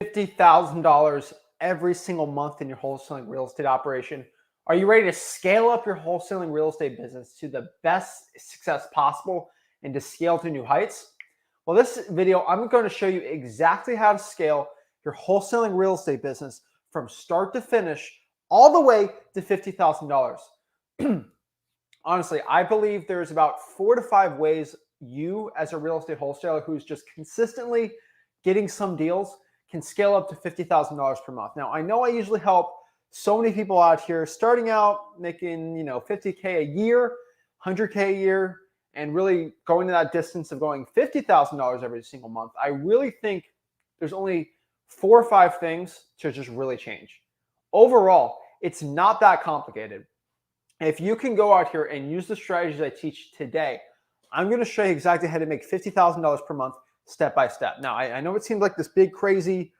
$50,000 every single month in your wholesaling real estate operation? Are you ready to scale up your wholesaling real estate business to the best success possible and to scale to new heights? Well, this video, I'm going to show you exactly how to scale your wholesaling real estate business from start to finish all the way to $50,000. Honestly, I believe there's about 4 to 5 ways you as a real estate wholesaler who's just consistently getting some deals can scale up to $50,000 per month. Now, I know I usually help so many people out here starting out making, $50K a year, $100K a year, and really going to that distance of going $50,000 every single month. I really think there's only 4 or 5 things to just really change. Overall, it's not that complicated. If you can go out here and use the strategies I teach today, I'm going to show you exactly how to make $50,000 per month step by step. Now, I know it seems like this big, crazy,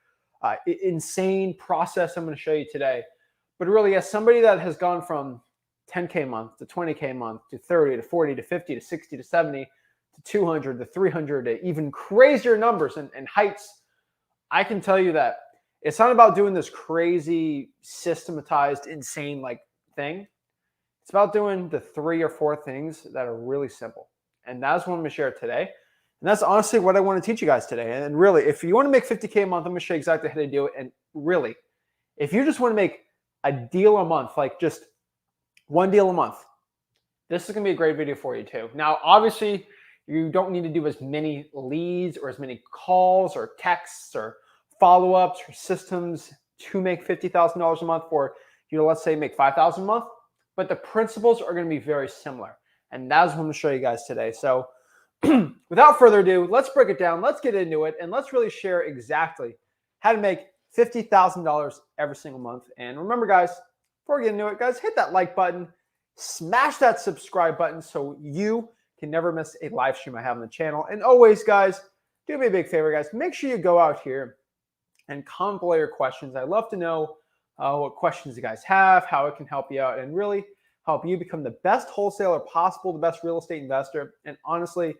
insane process I'm going to show you today, but really, as somebody that has gone from 10K a month to 20K a month to 30 to 40 to 50 to 60 to 70 to 200 to 300 to even crazier numbers and heights, I can tell you that it's not about doing this crazy, systematized, insane thing. It's about doing the 3 or 4 things that are really simple. And that's what I'm going to share today. And that's honestly what I want to teach you guys today. And really, if you want to make 50K a month, I'm going to show you exactly how to do it. And really, if you just want to make a deal a month, like just one deal a month, this is going to be a great video for you too. Now, obviously, you don't need to do as many leads or as many calls or texts or follow-ups or systems to make $50,000 a month for, let's say make $5,000 a month. But the principles are going to be very similar. And that's what I'm going to show you guys today. So without further ado, let's break it down. Let's get into it. And let's really share exactly how to make $50,000 every single month. And remember, guys, before we get into it, guys, hit that like button, smash that subscribe button so you can never miss a live stream I have on the channel. And always, guys, do me a big favor, guys. Make sure you go out here and comment below your questions. I'd love to know what questions you guys have, how it can help you out, and really help you become the best wholesaler possible, the best real estate investor. And honestly,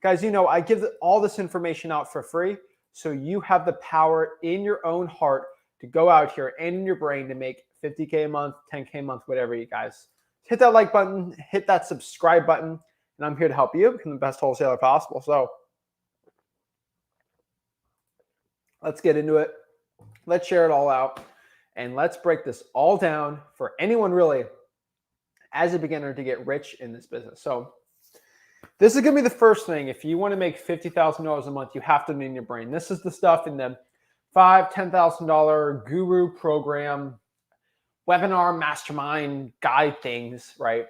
guys, I give all this information out for free, so you have the power in your own heart to go out here and in your brain to make 50K a month, 10K a month, whatever you guys. Hit that like button, hit that subscribe button, and I'm here to help you become the best wholesaler possible. So let's get into it. Let's share it all out. And let's break this all down for anyone really as a beginner to get rich in this business. So this is going to be the first thing. If you want to make $50,000 a month, you have to know in your brain. This is the stuff in the $5,000, $10,000 guru program, webinar, mastermind, guide things, right?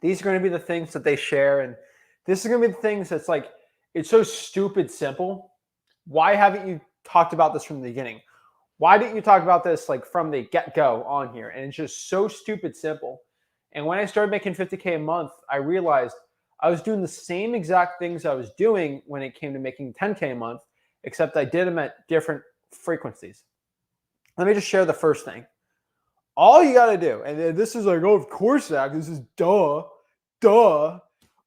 These are going to be the things that they share. And this is going to be the things that's it's so stupid simple. Why haven't you talked about this from the beginning? Why didn't you talk about this from the get-go on here? And it's just so stupid simple. And when I started making 50K a month, I realized I was doing the same exact things I was doing when it came to making 10K a month, except I did them at different frequencies. Let me just share the first thing. All you got to do, and this is oh, of course, Zach, this is duh,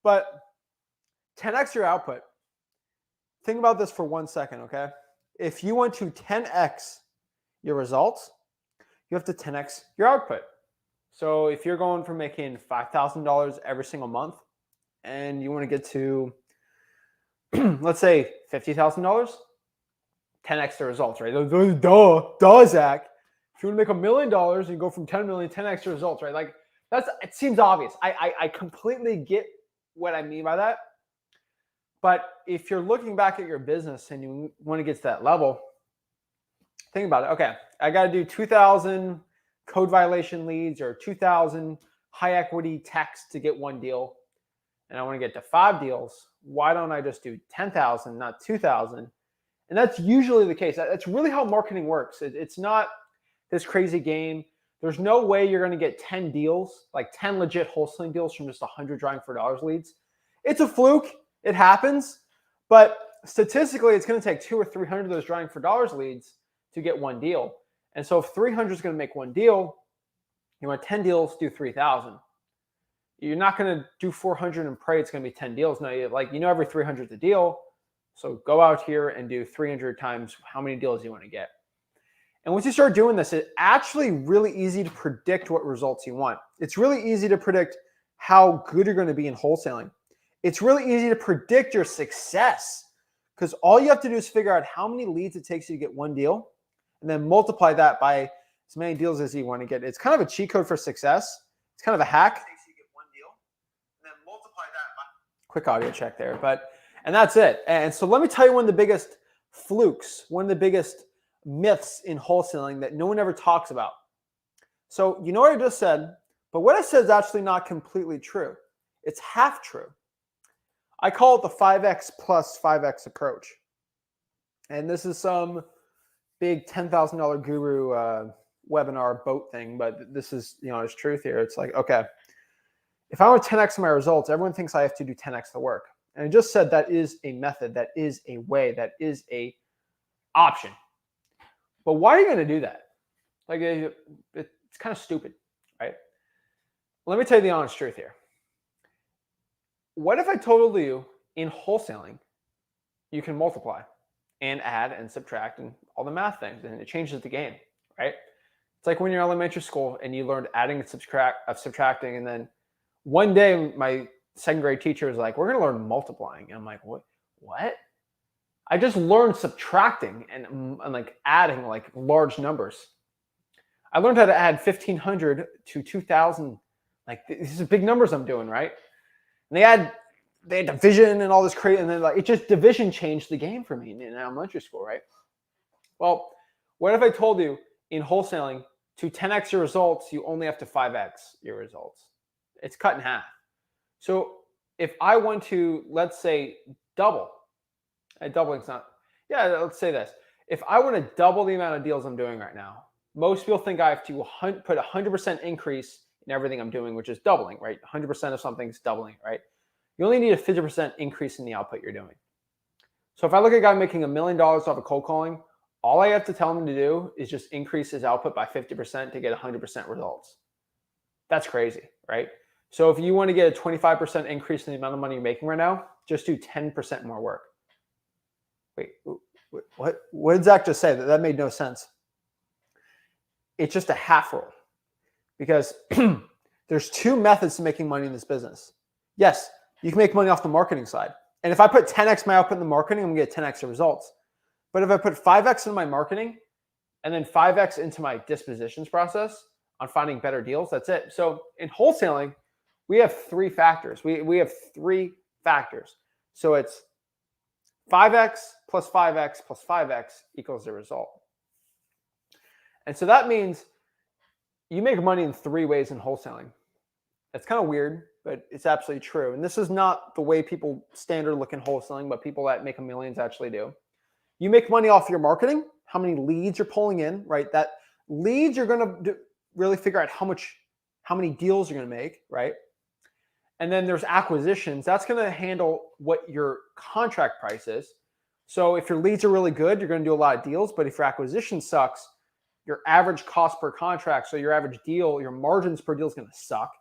but 10x your output. Think about this for 1 second, okay? If you want to 10x your results, you have to 10x your output. So if you're going from making $5,000 every single month and you want to get to, let's say $50,000, 10x the results, right? Duh, Zach. If you want to make $1 million and you go from 10 million, 10x the results, right? It seems obvious. I completely get what I mean by that. But if you're looking back at your business and you want to get to that level, think about it. Okay, I got to do 2,000 code violation leads or 2,000 high equity texts to get 1 deal. And I want to get to 5 deals. Why don't I just do 10,000, not 2,000? And that's usually the case. That's really how marketing works. It's not this crazy game. There's no way you're going to get 10 deals, 10 legit wholesaling deals from just 100 drawing for dollars leads. It's a fluke. It happens. But statistically, it's going to take 200 or 300 of those drawing for dollars leads to get 1 deal. And so if 300 is going to make 1 deal, you want 10 deals, do 3,000. You're not going to do 400 and pray it's going to be 10 deals. No, every 300 is a deal. So go out here and do 300 times how many deals you want to get. And once you start doing this, it's actually really easy to predict what results you want. It's really easy to predict how good you're going to be in wholesaling. It's really easy to predict your success because all you have to do is figure out how many leads it takes you to get one deal and then multiply that by as many deals as you want to get. It's kind of a cheat code for success. It's kind of a hack. Quick audio check there, and that's it. And so let me tell you one of the biggest flukes, one of the biggest myths in wholesaling that no one ever talks about. So you know what I just said, but what I said is actually not completely true. It's half true. I call it the 5x plus 5x approach. And this is some big $10,000 guru webinar boat thing, but this is, there's truth here. It's like, okay, if I want 10x my results, everyone thinks I have to do 10x the work. And I just said that is a method, that is a way, that is a option. But why are you going to do that? Like, it's kind of stupid, right? Let me tell you the honest truth here. What if I told you in wholesaling, you can multiply and add and subtract and all the math things, and it changes the game, right? It's like when you're in elementary school and you learned adding and subtracting, and then one day my second grade teacher was like, we're going to learn multiplying. And I'm like, what? I just learned subtracting and like adding like large numbers. I learned how to add 1,500 to 2,000. Like, these are big numbers I'm doing, right? And they had division and all this crazy, and then like division changed the game for me in elementary school, right? Well, what if I told you in wholesaling to 10x your results, you only have to 5x your results? It's cut in half. So if I want to, let's say, double, doubling's not, let's say this. If I want to double the amount of deals I'm doing right now, most people think I have to put 100% increase in everything I'm doing, which is doubling, right? 100% of something's doubling, right? You only need a 50% increase in the output you're doing. So if I look at a guy making $1 million off of cold calling, all I have to tell him to do is just increase his output by 50% to get 100% results. That's crazy, right? So if you want to get a 25% increase in the amount of money you're making right now, just do 10% more work. Wait, what did Zach just say? That made no sense. It's just a half rule because there's two methods to making money in this business. Yes, you can make money off the marketing side. And if I put 10x my output in the marketing, I'm going to get 10x the results. But if I put 5x in my marketing and then 5x into my dispositions process on finding better deals, that's it. So in wholesaling, we have three factors. We have three factors. So it's 5x plus 5x plus 5x equals the result. And so that means you make money in three ways in wholesaling. That's kind of weird, but it's absolutely true. And this is not the way people standard look in wholesaling, but people that make millions actually do. You make money off your marketing, how many leads you're pulling in, right? That leads, you're going to really figure out how many deals you're going to make, right? And then there's acquisitions. That's going to handle what your contract price is. So if your leads are really good, you're going to do a lot of deals. But if your acquisition sucks, your average cost per contract, so your average deal, your margins per deal is going to suck.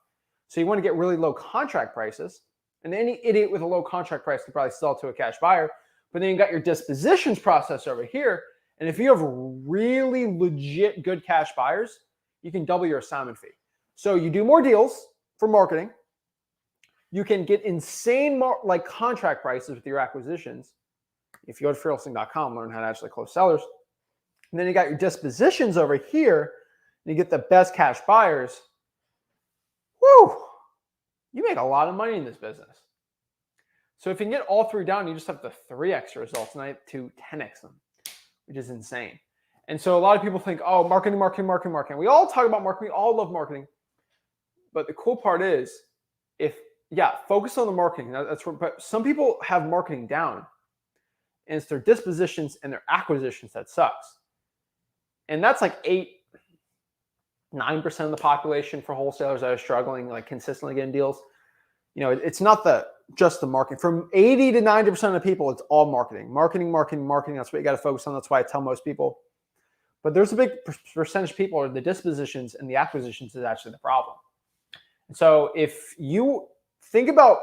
So you want to get really low contract prices. And any idiot with a low contract price can probably sell to a cash buyer. But then you got your dispositions process over here. And if you have really legit good cash buyers, you can double your assignment fee. So you do more deals for marketing. You can get insane contract prices with your acquisitions. If you go to Freelancingcom, learn how to actually close sellers. And then you got your dispositions over here, and you get the best cash buyers. Woo! You make a lot of money in this business. So if you can get all three down, you just have the 3x results, not to 10x them, which is insane. And so a lot of people think, oh, marketing. We all talk about marketing. We all love marketing. But the cool part is, focus on the marketing. But some people have marketing down, and it's their dispositions and their acquisitions that sucks. And that's like 9% of the population for wholesalers that are struggling, like consistently getting deals. It's not just the marketing. From 80 to 90% of the people, it's all marketing. Marketing. That's what you got to focus on. That's why I tell most people. But there's a big percentage of people, or the dispositions and the acquisitions is actually the problem. And so if you think about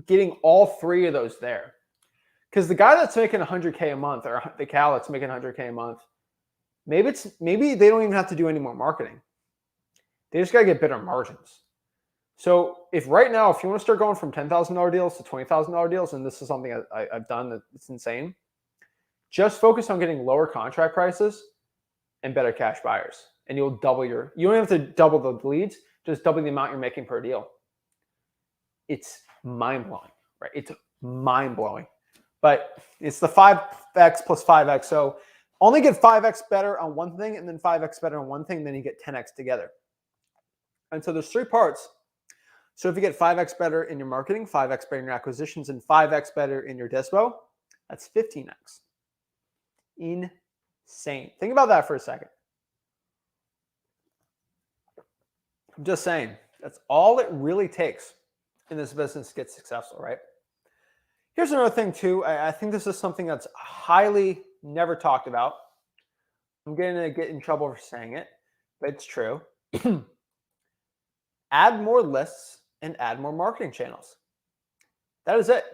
getting all three of those there, Because the guy that's making 100K a month, or the gal that's making 100K a month, maybe they don't even have to do any more marketing. They just got to get better margins. So if right now, if you want to start going from $10,000 deals to $20,000 deals, and this is something I've done that's insane, just focus on getting lower contract prices and better cash buyers. And you'll double you don't have to double the leads, just double the amount you're making per deal. It's mind-blowing, right? It's mind-blowing. But it's the 5x plus 5x. So only get 5x better on one thing and then 5x better on one thing, then you get 10x together. And so there's 3 parts. So if you get 5x better in your marketing, 5x better in your acquisitions, and 5x better in your dispo, that's 15x. Insane. Think about that for a second. I'm just saying, that's all it really takes in this business to get successful, right? Here's another thing too. I think this is something that's highly never talked about. I'm going to get in trouble for saying it, but it's true. Add more lists and add more marketing channels. That is it.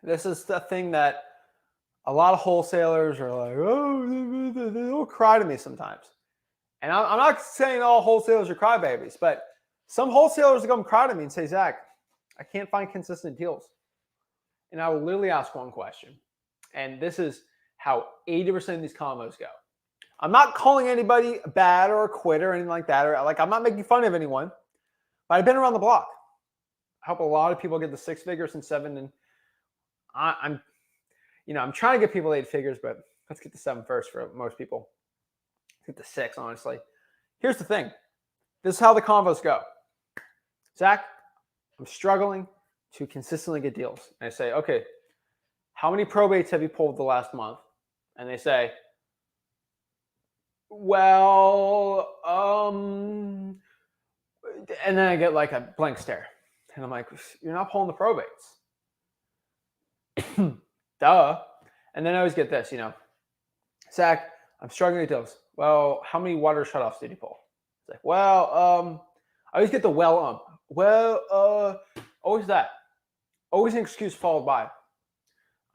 This is the thing that a lot of wholesalers are like, oh, they'll cry to me sometimes. And I'm not saying all wholesalers are crybabies, but some wholesalers will come cry to me and say, Zach, I can't find consistent deals. And I will literally ask one question. And this is how 80% of these combos go. I'm not calling anybody bad or a quitter or anything like that. Or like, I'm not making fun of anyone, but I've been around the block. I help a lot of people get the 6 figures and 7. And I'm trying to get people 8 figures, but let's get to 7 first for most people. Let's get to 6, honestly. Here's the thing. This is how the convos go. Zach, I'm struggling to consistently get deals. And I say, okay, how many probates have you pulled the last month? And they say, well, and then I get like a blank stare. And I'm like, you're not pulling the probates. Duh. And then I always get this, Zach, I'm struggling to get deals. Well, how many water shutoffs did you pull? It's like, well, I always get the always that. Always an excuse followed by.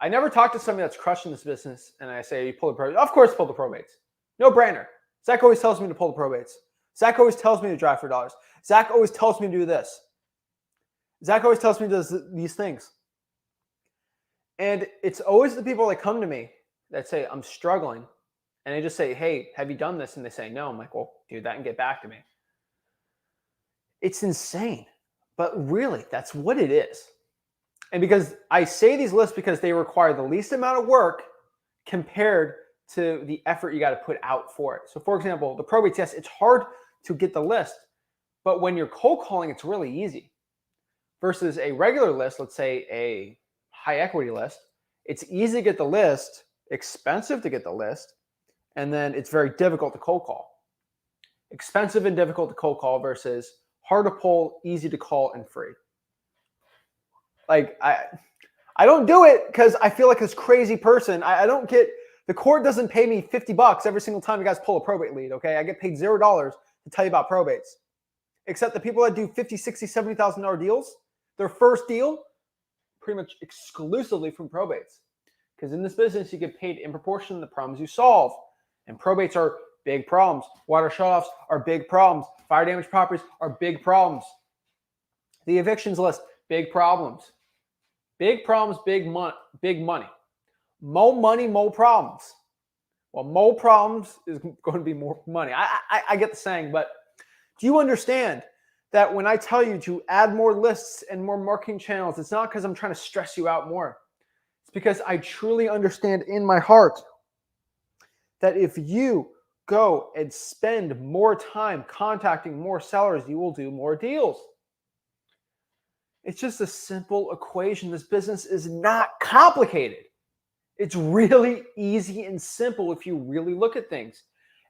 I never talk to somebody that's crushing this business and I say, you pull the probates. Of course, pull the probates. No brainer. Zach always tells me to pull the probates. Zach always tells me to drive for dollars. Zach always tells me to do this. Zach always tells me to do these things. And it's always the people that come to me that say, I'm struggling. And they just say, hey, have you done this? And they say, no. I'm like, well, do that and get back to me. It's insane. But really, that's what it is. And because I say these lists because they require the least amount of work compared to the effort you got to put out for it. So for example, the probates, yes, it's hard to get the list, but when you're cold calling, it's really easy. Versus a regular list, let's say a high equity list, it's easy to get the list, expensive to get the list, and then it's very difficult to cold call. Expensive and difficult to cold call versus hard to pull, easy to call, and free. Like I don't do it because I feel like this crazy person. I don't get, the court doesn't pay me $50 every single time you guys pull a probate lead, okay? I get paid $0 to tell you about probates. Except the people that do $50,000, $60,000, $70,000 deals, their first deal, pretty much exclusively from probates. Because in this business, you get paid in proportion to the problems you solve. And probates are big problems. Water shutoffs are big problems. Fire damage properties are big problems. The evictions list, big problems. Big problems, big money. More money, more problems. Well, more problems is going to be more money. I get the saying, but do you understand that when I tell you to add more lists and more marketing channels, it's not because I'm trying to stress you out more. It's because I truly understand in my heart that if you go and spend more time contacting more sellers, you will do more deals. It's just a simple equation. This business is not complicated. It's really easy and simple if you really look at things.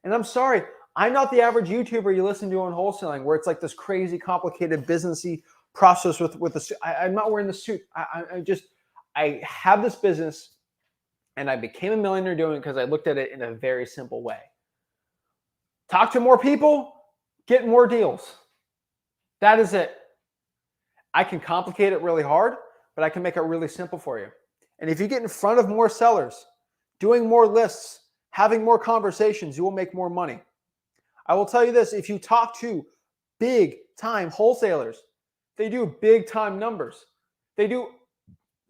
And I'm sorry, I'm not the average YouTuber you listen to on wholesaling where it's like this crazy complicated businessy process with a suit. I'm not wearing the suit. I have this business and I became a millionaire doing it because I looked at it in a very simple way. Talk to more people, get more deals. That is it. I can complicate it really hard, but I can make it really simple for you. And if you get in front of more sellers, doing more lists, having more conversations, you will make more money. I will tell you this, if you talk to big time wholesalers, they do big time numbers.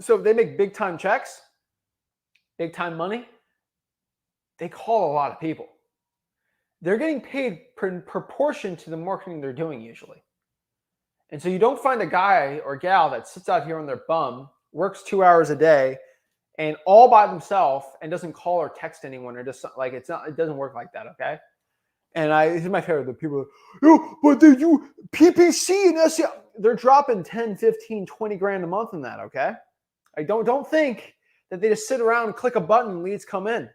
So they make big time checks, big time money. They call a lot of people. They're getting paid in proportion to the marketing they're doing usually. And so you don't find a guy or gal that sits out here on their bum, works 2 hours a day, and all by themselves and doesn't call or text anyone or just like it doesn't work like that, okay? And this is my favorite. The people are like, oh, but they do PPC and SEO. They're dropping 10, 15, 20 grand a month in that, okay? I don't think that they just sit around and click a button and leads come in.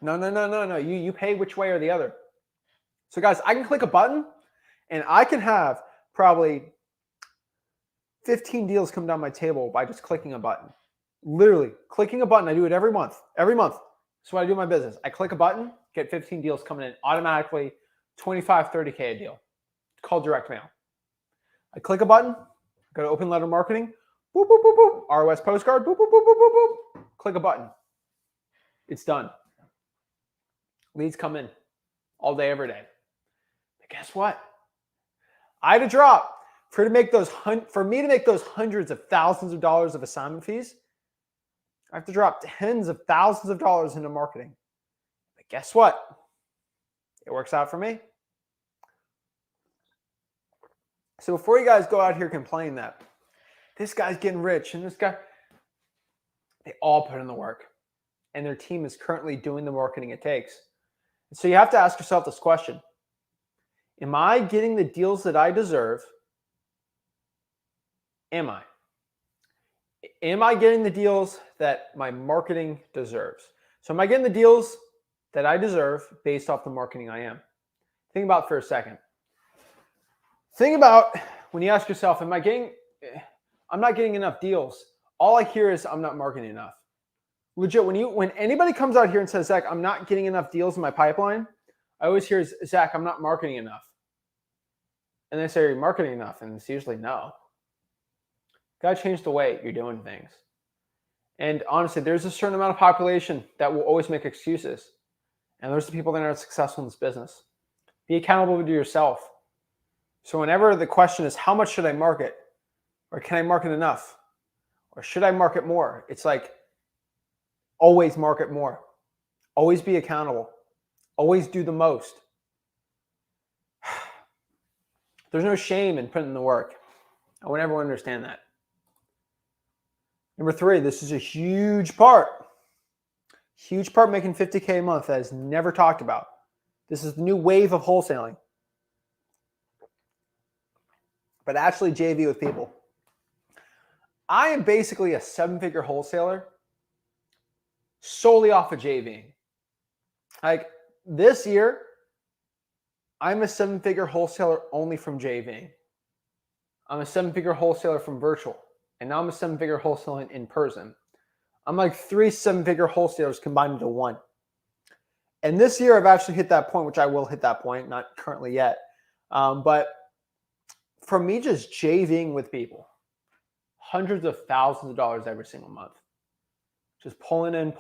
No. You pay which way or the other. So guys, I can click a button and I can have probably 15 deals come down my table by just clicking a button. Literally clicking a button. I do it every month. Every month. That's what I do in my business. I click a button, get 15 deals coming in automatically, 25, 30K a deal. It's called direct mail. I click a button, go to open letter marketing, boop, boop, boop, boop, ROS postcard, boop, boop, boop, boop, boop, boop. Click a button. It's done. Leads come in all day, every day. But guess what? I had to drop for me to make those hundreds of thousands of dollars of assignment fees. I have to drop tens of thousands of dollars into marketing. But guess what? It works out for me. So before you guys go out here complaining that this guy's getting rich and this guy, they all put in the work. And their team is currently doing the marketing it takes. So you have to ask yourself this question. Am I getting the deals that I deserve? Am I? Am I getting the deals that my marketing deserves? So am I getting the deals that I deserve based off the marketing I am? Think about it for a second. Think about when you ask yourself, I'm not getting enough deals. All I hear is I'm not marketing enough. Legit, when anybody comes out here and says, Zach, I'm not getting enough deals in my pipeline, I always hear, Zach, I'm not marketing enough. And they say, are you marketing enough? And it's usually no. Got to change the way you're doing things. And honestly, there's a certain amount of population that will always make excuses. And there's the people that are successful in this business. Be accountable to yourself. So whenever the question is, how much should I market? Or can I market enough? Or should I market more? It's like, always market more. Always be accountable. Always do the most. There's no shame in putting in the work. I want everyone to understand that. Number 3, this is a huge part. Huge part making 50K a month that is never talked about. This is the new wave of wholesaling. But actually JV with people. I am basically a 7-figure wholesaler solely off of JVing. Like this year, I'm a 7-figure wholesaler only from JVing. I'm a 7-figure wholesaler from virtual. And now I'm a 7-figure wholesaling in person. I'm like 3 7-figure wholesalers combined into one. And this year I've actually hit that point, which I will hit that point, not currently yet. But for me, just JVing with people, hundreds of thousands of dollars every single month. Just pulling in.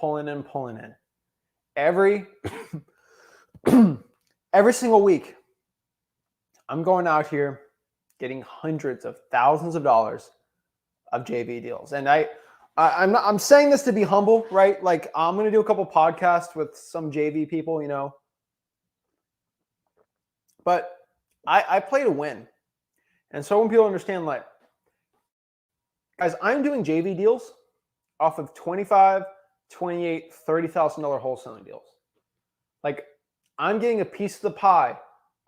Every single week, I'm going out here getting hundreds of thousands of dollars of JV deals. And I'm saying this to be humble, right? Like I'm going to do a couple podcasts with some JV people, but I play to win. And so when people understand, like, guys, I'm doing JV deals off of $25,000, $28,000, $30,000 wholesaling deals. Like I'm getting a piece of the pie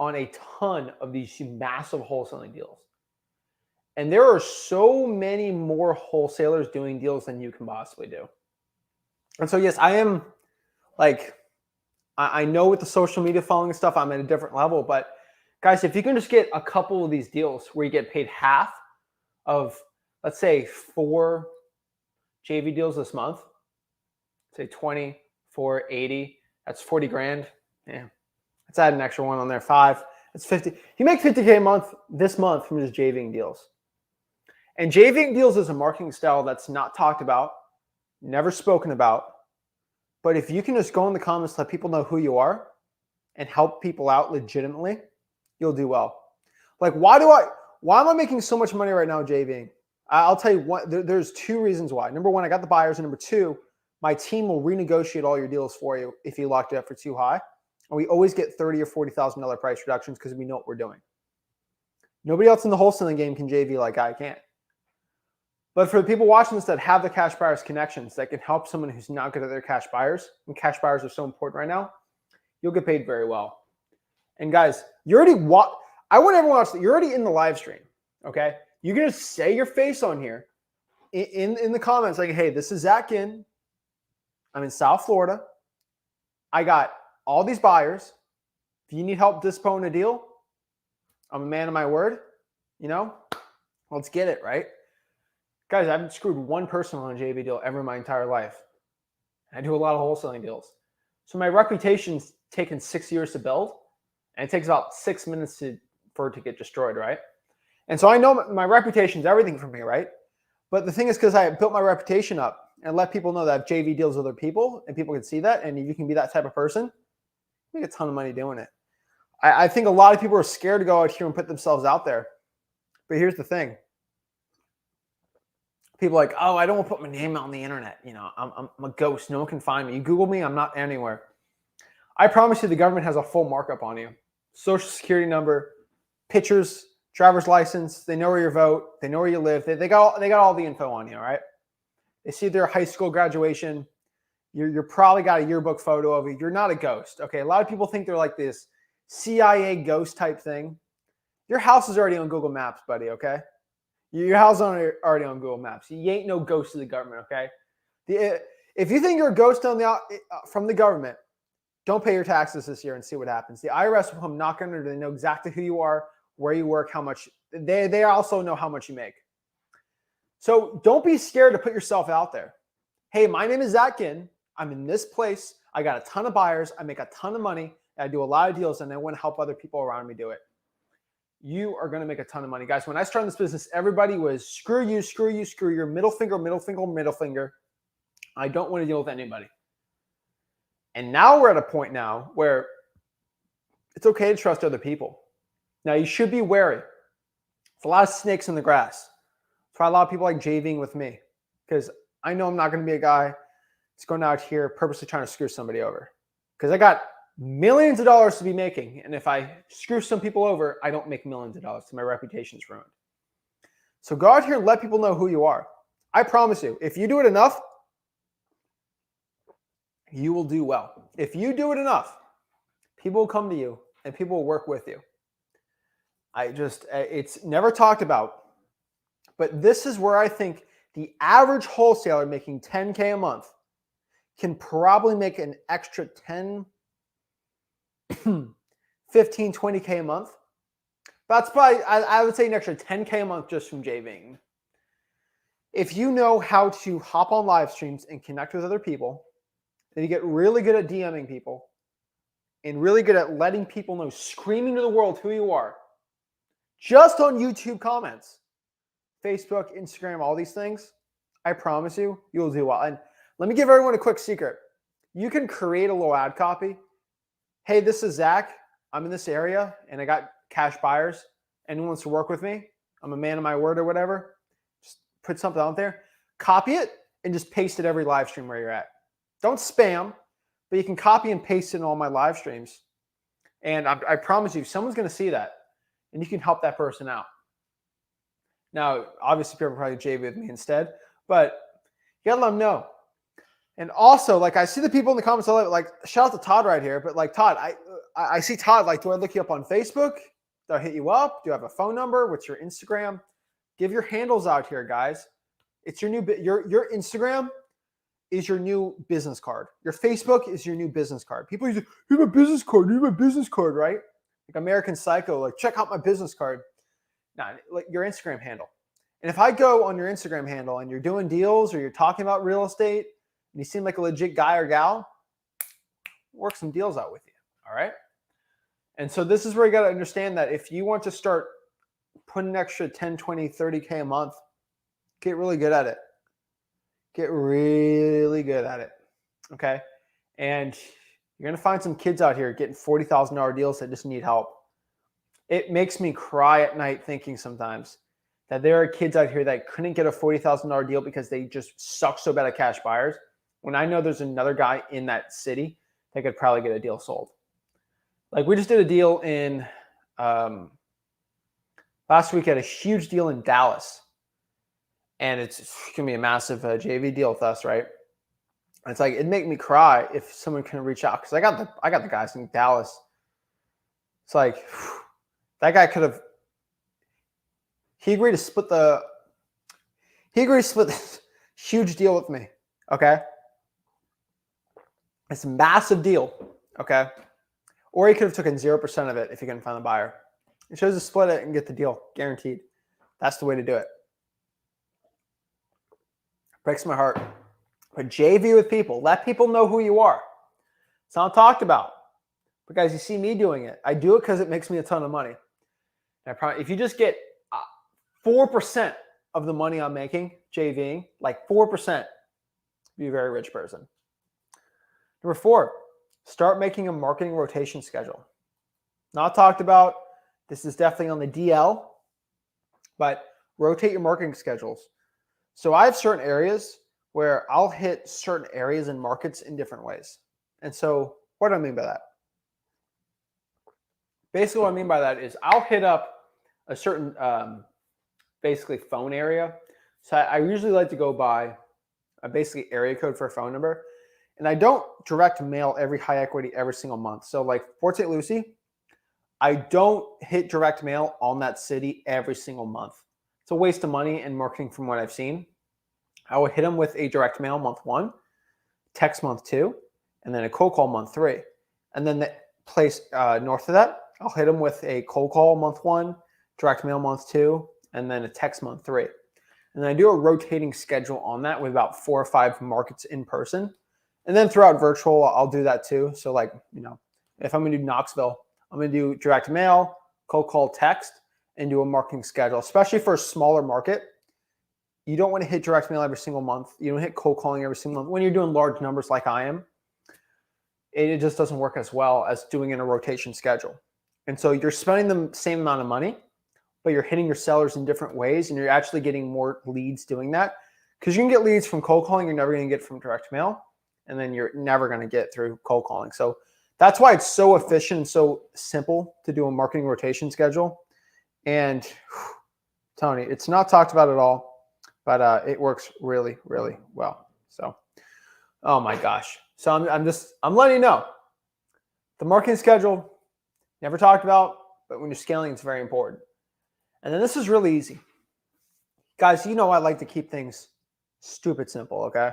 on a ton of these massive wholesaling deals. And there are so many more wholesalers doing deals than you can possibly do. And so, yes, I am like, I know with the social media following and stuff, I'm at a different level. But guys, if you can just get a couple of these deals where you get paid half of, let's say 4 JV deals this month, say 20, 4, 80, that's 40 grand. Yeah. Let's add an extra one on there, 5. It's 50. You make 50K a month this month from just JVing deals. And JVing deals is a marketing style that's not talked about, never spoken about. But if you can just go in the comments, let people know who you are and help people out legitimately, you'll do well. Like, why am I making so much money right now JVing? I'll tell you what, there's two reasons why. Number one, I got the buyers. And number two, my team will renegotiate all your deals for you if you locked it up for too high. And we always get $30,000 or $40,000 price reductions because we know what we're doing. Nobody else in the wholesaling game can JV like I can. But for the people watching this that have the cash buyers connections that can help someone who's not good at their cash buyers, and cash buyers are so important right now, you'll get paid very well. And guys, I want everyone to watch that. You're already in the live stream, okay? You can just say your face on here in the comments like, hey, this is Zach Ginn. I'm in South Florida. I got all these buyers. If you need help disposing a deal, I'm a man of my word. You know, let's get it, right? Guys, I haven't screwed one person on a JV deal ever in my entire life. I do a lot of wholesaling deals. So my reputation's taken 6 years to build, and it takes about 6 minutes for it to get destroyed, right? And so I know my reputation's everything for me, right? But the thing is, because I built my reputation up and let people know that I have JV deals with other people, and people can see that, and if you can be that type of person, you make a ton of money doing it. I think a lot of people are scared to go out here and put themselves out there. But here's the thing. People are like, oh, I don't want to put my name out on the internet. You know, I'm a ghost. No one can find me. You Google me, I'm not anywhere. I promise you the government has a full markup on you. Social security number, pictures, driver's license. They know where you vote. They know where you live. They got all the info on you, all right? They see their high school graduation. You're probably got a yearbook photo of you. You're not a ghost, okay? A lot of people think they're like this CIA ghost type thing. Your house is already on Google Maps, buddy, okay? Your house is already on Google Maps. You ain't no ghost of the government, okay? If you think you're a ghost from the government, don't pay your taxes this year and see what happens. The IRS will come knocking on your door. They know exactly who you are, where you work, how much. They also know how much you make. So don't be scared to put yourself out there. Hey, my name is Zach Ginn. I'm in this place. I got a ton of buyers. I make a ton of money. I do a lot of deals, and I want to help other people around me do it. You are going to make a ton of money. Guys, when I started this business, everybody was screw you, screw you, screw your middle finger, middle finger, middle finger. I don't want to deal with anybody. And now we're at a point now where it's okay to trust other people. Now, you should be wary. There's a lot of snakes in the grass. That's why a lot of people like JVing with me, because I know I'm not going to be a guy that's going out here purposely trying to screw somebody over, because I got millions of dollars to be making. And if I screw some people over, I don't make millions of dollars, so my reputation's ruined. So go out here and let people know who you are. I promise you, if you do it enough, you will do well. If you do it enough, people will come to you and people will work with you. It's never talked about, but this is where I think the average wholesaler making 10K a month can probably make an extra 10, 15, 20K a month. That's probably, I would say, an extra 10K a month just from JVing. If you know how to hop on live streams and connect with other people, then you get really good at DMing people and really good at letting people know, screaming to the world who you are, just on YouTube comments, Facebook, Instagram, all these things, I promise you, you'll do well. And let me give everyone a quick secret. You can create a little ad copy. Hey, this is Zach. I'm in this area, and I got cash buyers. Anyone wants to work with me? I'm a man of my word or whatever. Just put something out there. Copy it and just paste it every live stream where you're at. Don't spam, but you can copy and paste it in all my live streams. And I promise you, someone's going to see that, and you can help that person out. Now, obviously, people probably JV with me instead, but you got to let them know. And also, like, I see the people in the comments, like, shout out to Todd right here, but like, Todd, I see Todd, like, do I look you up on Facebook? Do I hit you up? Do you have a phone number? What's your Instagram? Give your handles out here, guys. It's your new, your Instagram is your new business card. Your Facebook is your new business card. People use, you have a business card, you have a business card, right? Like American Psycho, like, check out my business card. Nah, like your Instagram handle. And if I go on your Instagram handle and you're doing deals or you're talking about real estate and you seem like a legit guy or gal, work some deals out with you, all right? And so this is where you got to understand that if you want to start putting an extra 10, 20, 30K a month Get really good at it. Get really good at it. Okay. And you're going to find some kids out here getting $40,000 deals that just need help. It makes me cry at night thinking sometimes that there are kids out here that couldn't get a $40,000 deal because they just suck so bad at cash buyers, when I know there's another guy in that city that could probably get a deal sold. Like we just did a deal in last week, had a huge deal in Dallas, and it's going to be a massive JV deal with us, right? And it's like, it'd make me cry if someone can reach out, because I got the guys in Dallas. It's like, that guy could have, he agreed to split this huge deal with me, okay? It's a massive deal, okay? Or he could have taken 0% of it if he couldn't find the buyer. He chose to split it and get the deal, guaranteed. That's the way to do it. Breaks my heart. But JV with people. Let people know who you are. It's not talked about. But guys, you see me doing it. I do it because it makes me a ton of money. And if you just get 4% of the money I'm making JVing, like 4%, be a very rich person. Number 4, start making a marketing rotation schedule. Not talked about. This is definitely on the DL, but rotate your marketing schedules. So I have certain areas where I'll hit certain areas and markets in different ways. And so what do I mean by that? Basically what I mean by that is I'll hit up a certain basically phone area. So I usually like to go by a basically area code for a phone number. And I don't direct mail every high equity every single month. So like Fort St. Lucie, I don't hit direct mail on that city every single month. It's a waste of money and marketing from what I've seen. I would hit them with a direct mail month 1, text month 2, and then a cold call month 3. And then the place north of that, I'll hit them with a cold call month 1, direct mail month 2, and then a text month 3. And then I do a rotating schedule on that with about 4 or 5 markets in person. And then throughout virtual, I'll do that too. So like, if I'm going to do Knoxville, I'm going to do direct mail, cold call, text, and do a marketing schedule, especially for a smaller market. You don't want to hit direct mail every single month. You don't hit cold calling every single month. When you're doing large numbers like I am, it just doesn't work as well as doing in a rotation schedule. And so you're spending the same amount of money, but you're hitting your sellers in different ways, and you're actually getting more leads doing that. Because you can get leads from cold calling, you're never going to get from direct mail, and then you're never going to get through cold calling. So that's why it's so efficient and so simple to do a marketing rotation schedule. And Tony, it's not talked about at all, but it works really, really well. So, oh my gosh. So I'm letting you know, the marketing schedule, never talked about, but when you're scaling, it's very important. And then this is really easy. Guys, I like to keep things stupid simple, okay?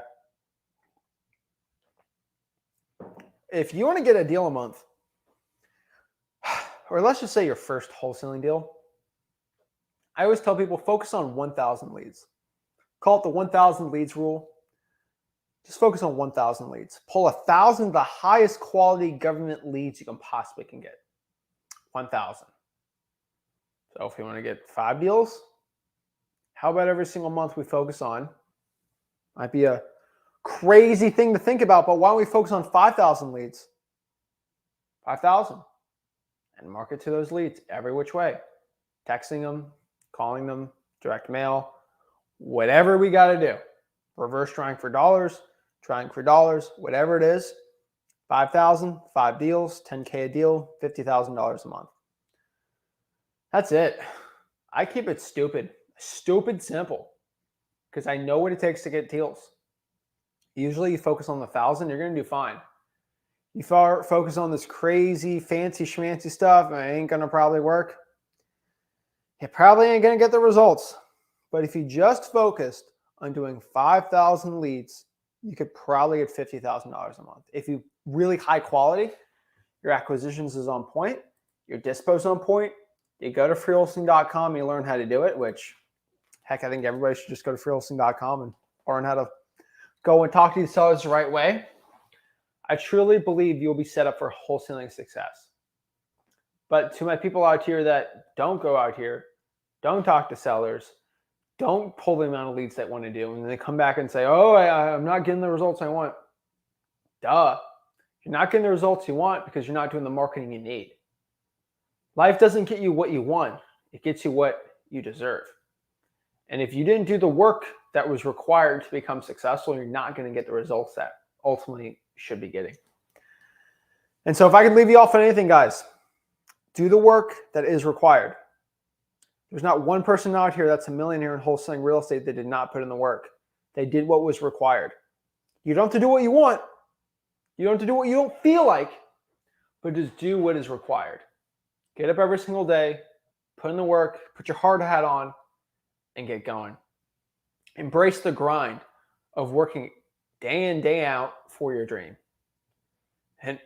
If you want to get a deal a month, or let's just say your first wholesaling deal, I always tell people focus on 1,000 leads. Call it the 1,000 leads rule. Just focus on 1,000 leads. Pull 1,000 of the highest quality government leads you can possibly get. 1,000. So if you want to get 5 deals, how about every single month we focus on? Might be a crazy thing to think about, but why don't we focus on 5,000 leads? 5,000. And market to those leads every which way. Texting them, calling them, direct mail, whatever we got to do. Reverse trying for dollars, whatever it is. 5,000, 5 deals, 10K a deal, $50,000 a month. That's it. I keep it stupid simple, because I know what it takes to get deals. Usually you focus on the 1,000, you're going to do fine. You focus on this crazy, fancy schmancy stuff, it ain't going to probably work. It probably ain't going to get the results. But if you just focused on doing 5,000 leads, you could probably get $50,000 a month. If you really high quality, your acquisitions is on point, your dispo's on point, you go to freelancing.com, you learn how to do it, which, heck, I think everybody should just go to freelancing.com and learn how to go and talk to these sellers the right way. I truly believe you'll be set up for wholesaling success. But to my people out here that don't go out here, don't talk to sellers, Don't pull the amount of leads they want to do. And then they come back and say, oh, I'm not getting the results I want. Duh. You're not getting the results you want because you're not doing the marketing you need. Life doesn't get you what you want. It gets you what you deserve. And if you didn't do the work that was required to become successful, you're not going to get the results that ultimately you should be getting. And so if I could leave you off on anything, guys, do the work that is required. There's not one person out here that's a millionaire in wholesaling real estate that did not put in the work. They did what was required. You don't have to do what you want. You don't have to do what you don't feel like, but just do what is required. Get up every single day, put in the work, put your hard hat on, and get going. Embrace the grind of working day in, day out for your dream. And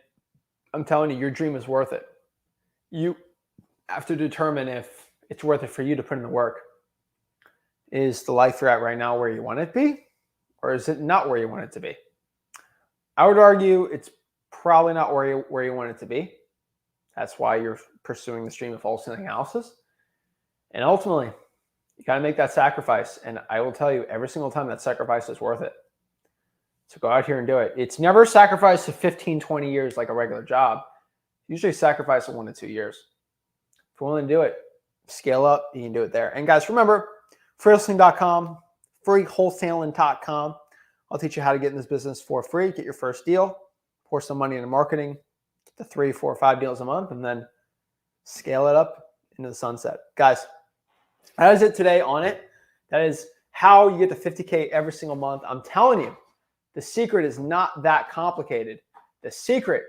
I'm telling you, your dream is worth it. You have to determine if it's worth it for you to put in the work. Is the life you're at right now where you want it to be? Or is it not where you want it to be? I would argue it's probably not where you want it to be. That's why you're pursuing the stream of wholesaling houses. And ultimately, you got to make that sacrifice. And I will tell you, every single time that sacrifice is worth it. So go out here and do it. It's never a sacrifice of 15, 20 years like a regular job. Usually sacrifice of 1 to 2 years. If you're willing to do it, scale up, you can do it there. And guys, remember, Freelancingcom, Wholesaling.com. I'll teach you how to get in this business for free, get your first deal, pour some money into marketing, get the 3, 4, 5 deals a month, and then scale it up into the sunset. Guys, that is it today on it. That is how you get to 50K every single month. I'm telling you, the secret is not that complicated. The secret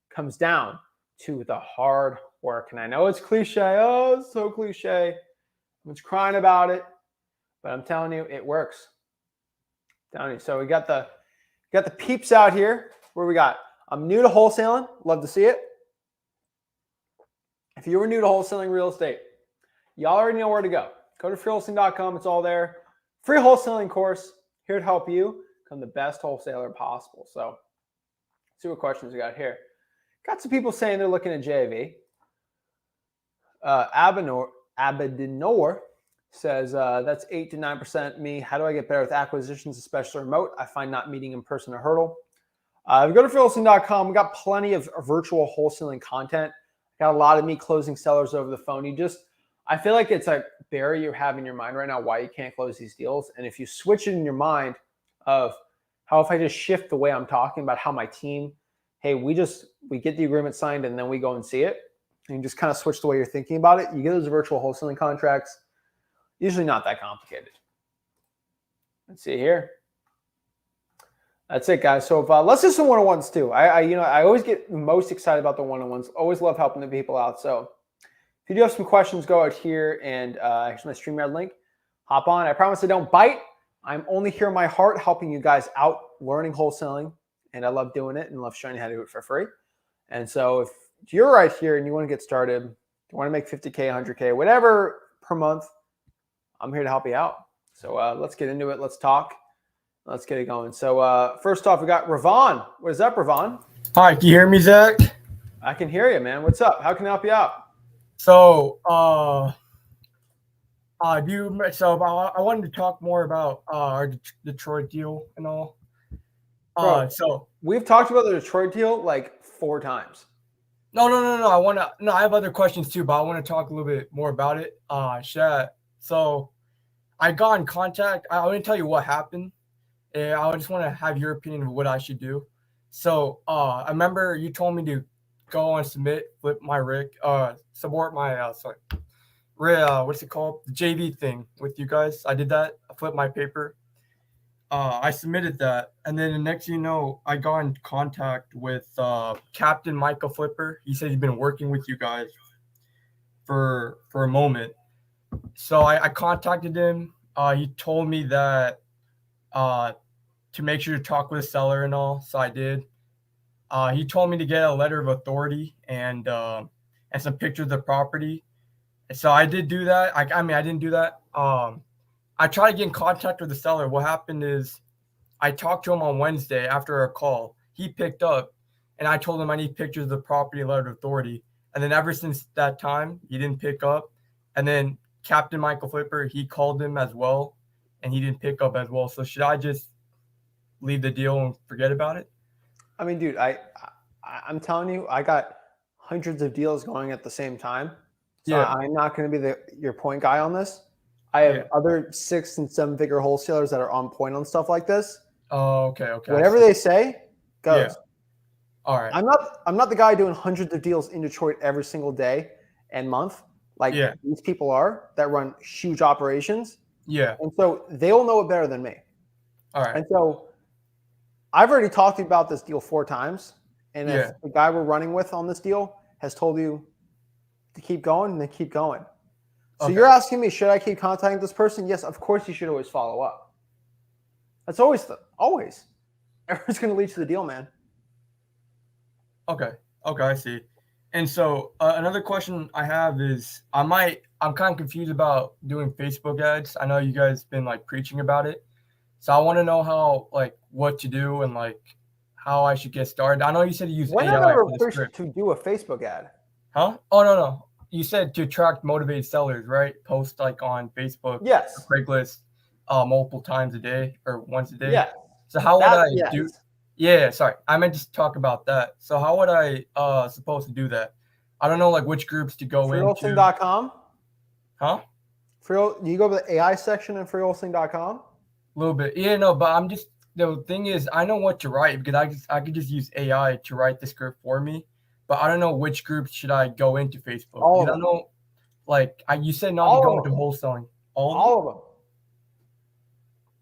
comes down to the hard work. And I know it's cliche. Oh, it's so cliche. Everyone's crying about it. But I'm telling you, it works. I'm telling you. So we got the peeps out here. Where we got? I'm new to wholesaling. Love to see it. If you were new to wholesaling real estate, you already know where to go. Go to freelancing.com. It's all there. Free wholesaling course. Here to help you become the best wholesaler possible. So let's see what questions we got here. Got some people saying they're looking at JV. Abedinor says, that's 8 to 9% me. How do I get better with acquisitions, especially remote? I find not meeting in person a hurdle. If you go to freelancing.com, we got plenty of virtual wholesaling content. Got a lot of me closing sellers over the phone. I feel like it's a barrier you have in your mind right now why you can't close these deals. And if you switch it in your mind of how if I just shift the way I'm talking about how my team, hey, we get the agreement signed and then we go and see it. And you just kind of switch the way you're thinking about it. You get those virtual wholesaling contracts. Usually not that complicated. Let's see here. That's it, guys. So let's do some one-on-ones too. I always get most excited about the one-on-ones. Always love helping the people out. So if you do have some questions, go out here and here's my StreamYard link. Hop on. I promise I don't bite. I'm only here in my heart helping you guys out learning wholesaling. And I love doing it and love showing you how to do it for free. And so if you're right here and you want to get started, you want to make 50K, 100K, whatever per month, I'm here to help you out. So let's get into it. Let's talk. Let's get it going. So first off, we got Ravon. What is up, Ravon? Hi, can you hear me, Zach? I can hear you, man. What's up? How can I help you out? So, I wanted to talk more about our Detroit deal and all. So we've talked about the Detroit deal like 4 times. No. I have other questions too, but I want to talk a little bit more about it. So I got in contact. I want to tell you what happened. And I just want to have your opinion of what I should do. So I remember you told me to go and flip my rig, support my what's it called? The JV thing with you guys. I did that. I flipped my paper. I submitted that, and then the next thing you know, I got in contact with Captain Michael Flipper. He said he's been working with you guys for a moment. So I contacted him. He told me that to make sure to talk with the seller and all. So I did. He told me to get a letter of authority and some pictures of the property. And so I did do that. I didn't do that. I tried to get in contact with the seller. What happened is I talked to him on Wednesday after a call. He picked up, and I told him I need pictures of the property and letter of authority. And then ever since that time, he didn't pick up. And then Captain Michael Flipper, he called him as well. and he didn't pick up as well. So should I just leave the deal and forget about it? I mean, dude, I'm telling you, I got hundreds of deals going at the same time. So Yeah. I'm not going to be your point guy on this. I have other 6 and 7 figure wholesalers that are on point on stuff like this. Oh, okay. Whatever they say goes. Yeah. All right. I'm not the guy doing hundreds of deals in Detroit every single day and month like these people are that run huge operations. Yeah. And so they'll know it better than me. All right. And so I've already talked to you about this deal 4 times. And if the guy we're running with on this deal has told you to keep going, then keep going. So you're asking me, should I keep contacting this person? Yes, of course you should always follow up. That's always. Everyone's going to lead to the deal, man. Okay, I see. And so another question I have is I'm kind of confused about doing Facebook ads. I know you guys been like preaching about it. So I want to know how, like, what to do and like how I should get started. I know you said you use AI for the script. To do a Facebook ad. Huh? Oh, no. You said to attract motivated sellers, right? Post like on Facebook, yes, Craigslist, multiple times a day or once a day. Yeah. So how would I do? Yeah, sorry. I meant to talk about that. So how would I supposed to do that? I don't know like which groups to go into. Freelancing.com? Huh? You go to the AI section in freelancing.com? A little bit. Yeah, no, but I'm just the thing is I know what to write because I could just use AI to write the script for me. But I don't know which groups should I go into Facebook. All of them. I don't know, like you said not to go into wholesaling. All of them.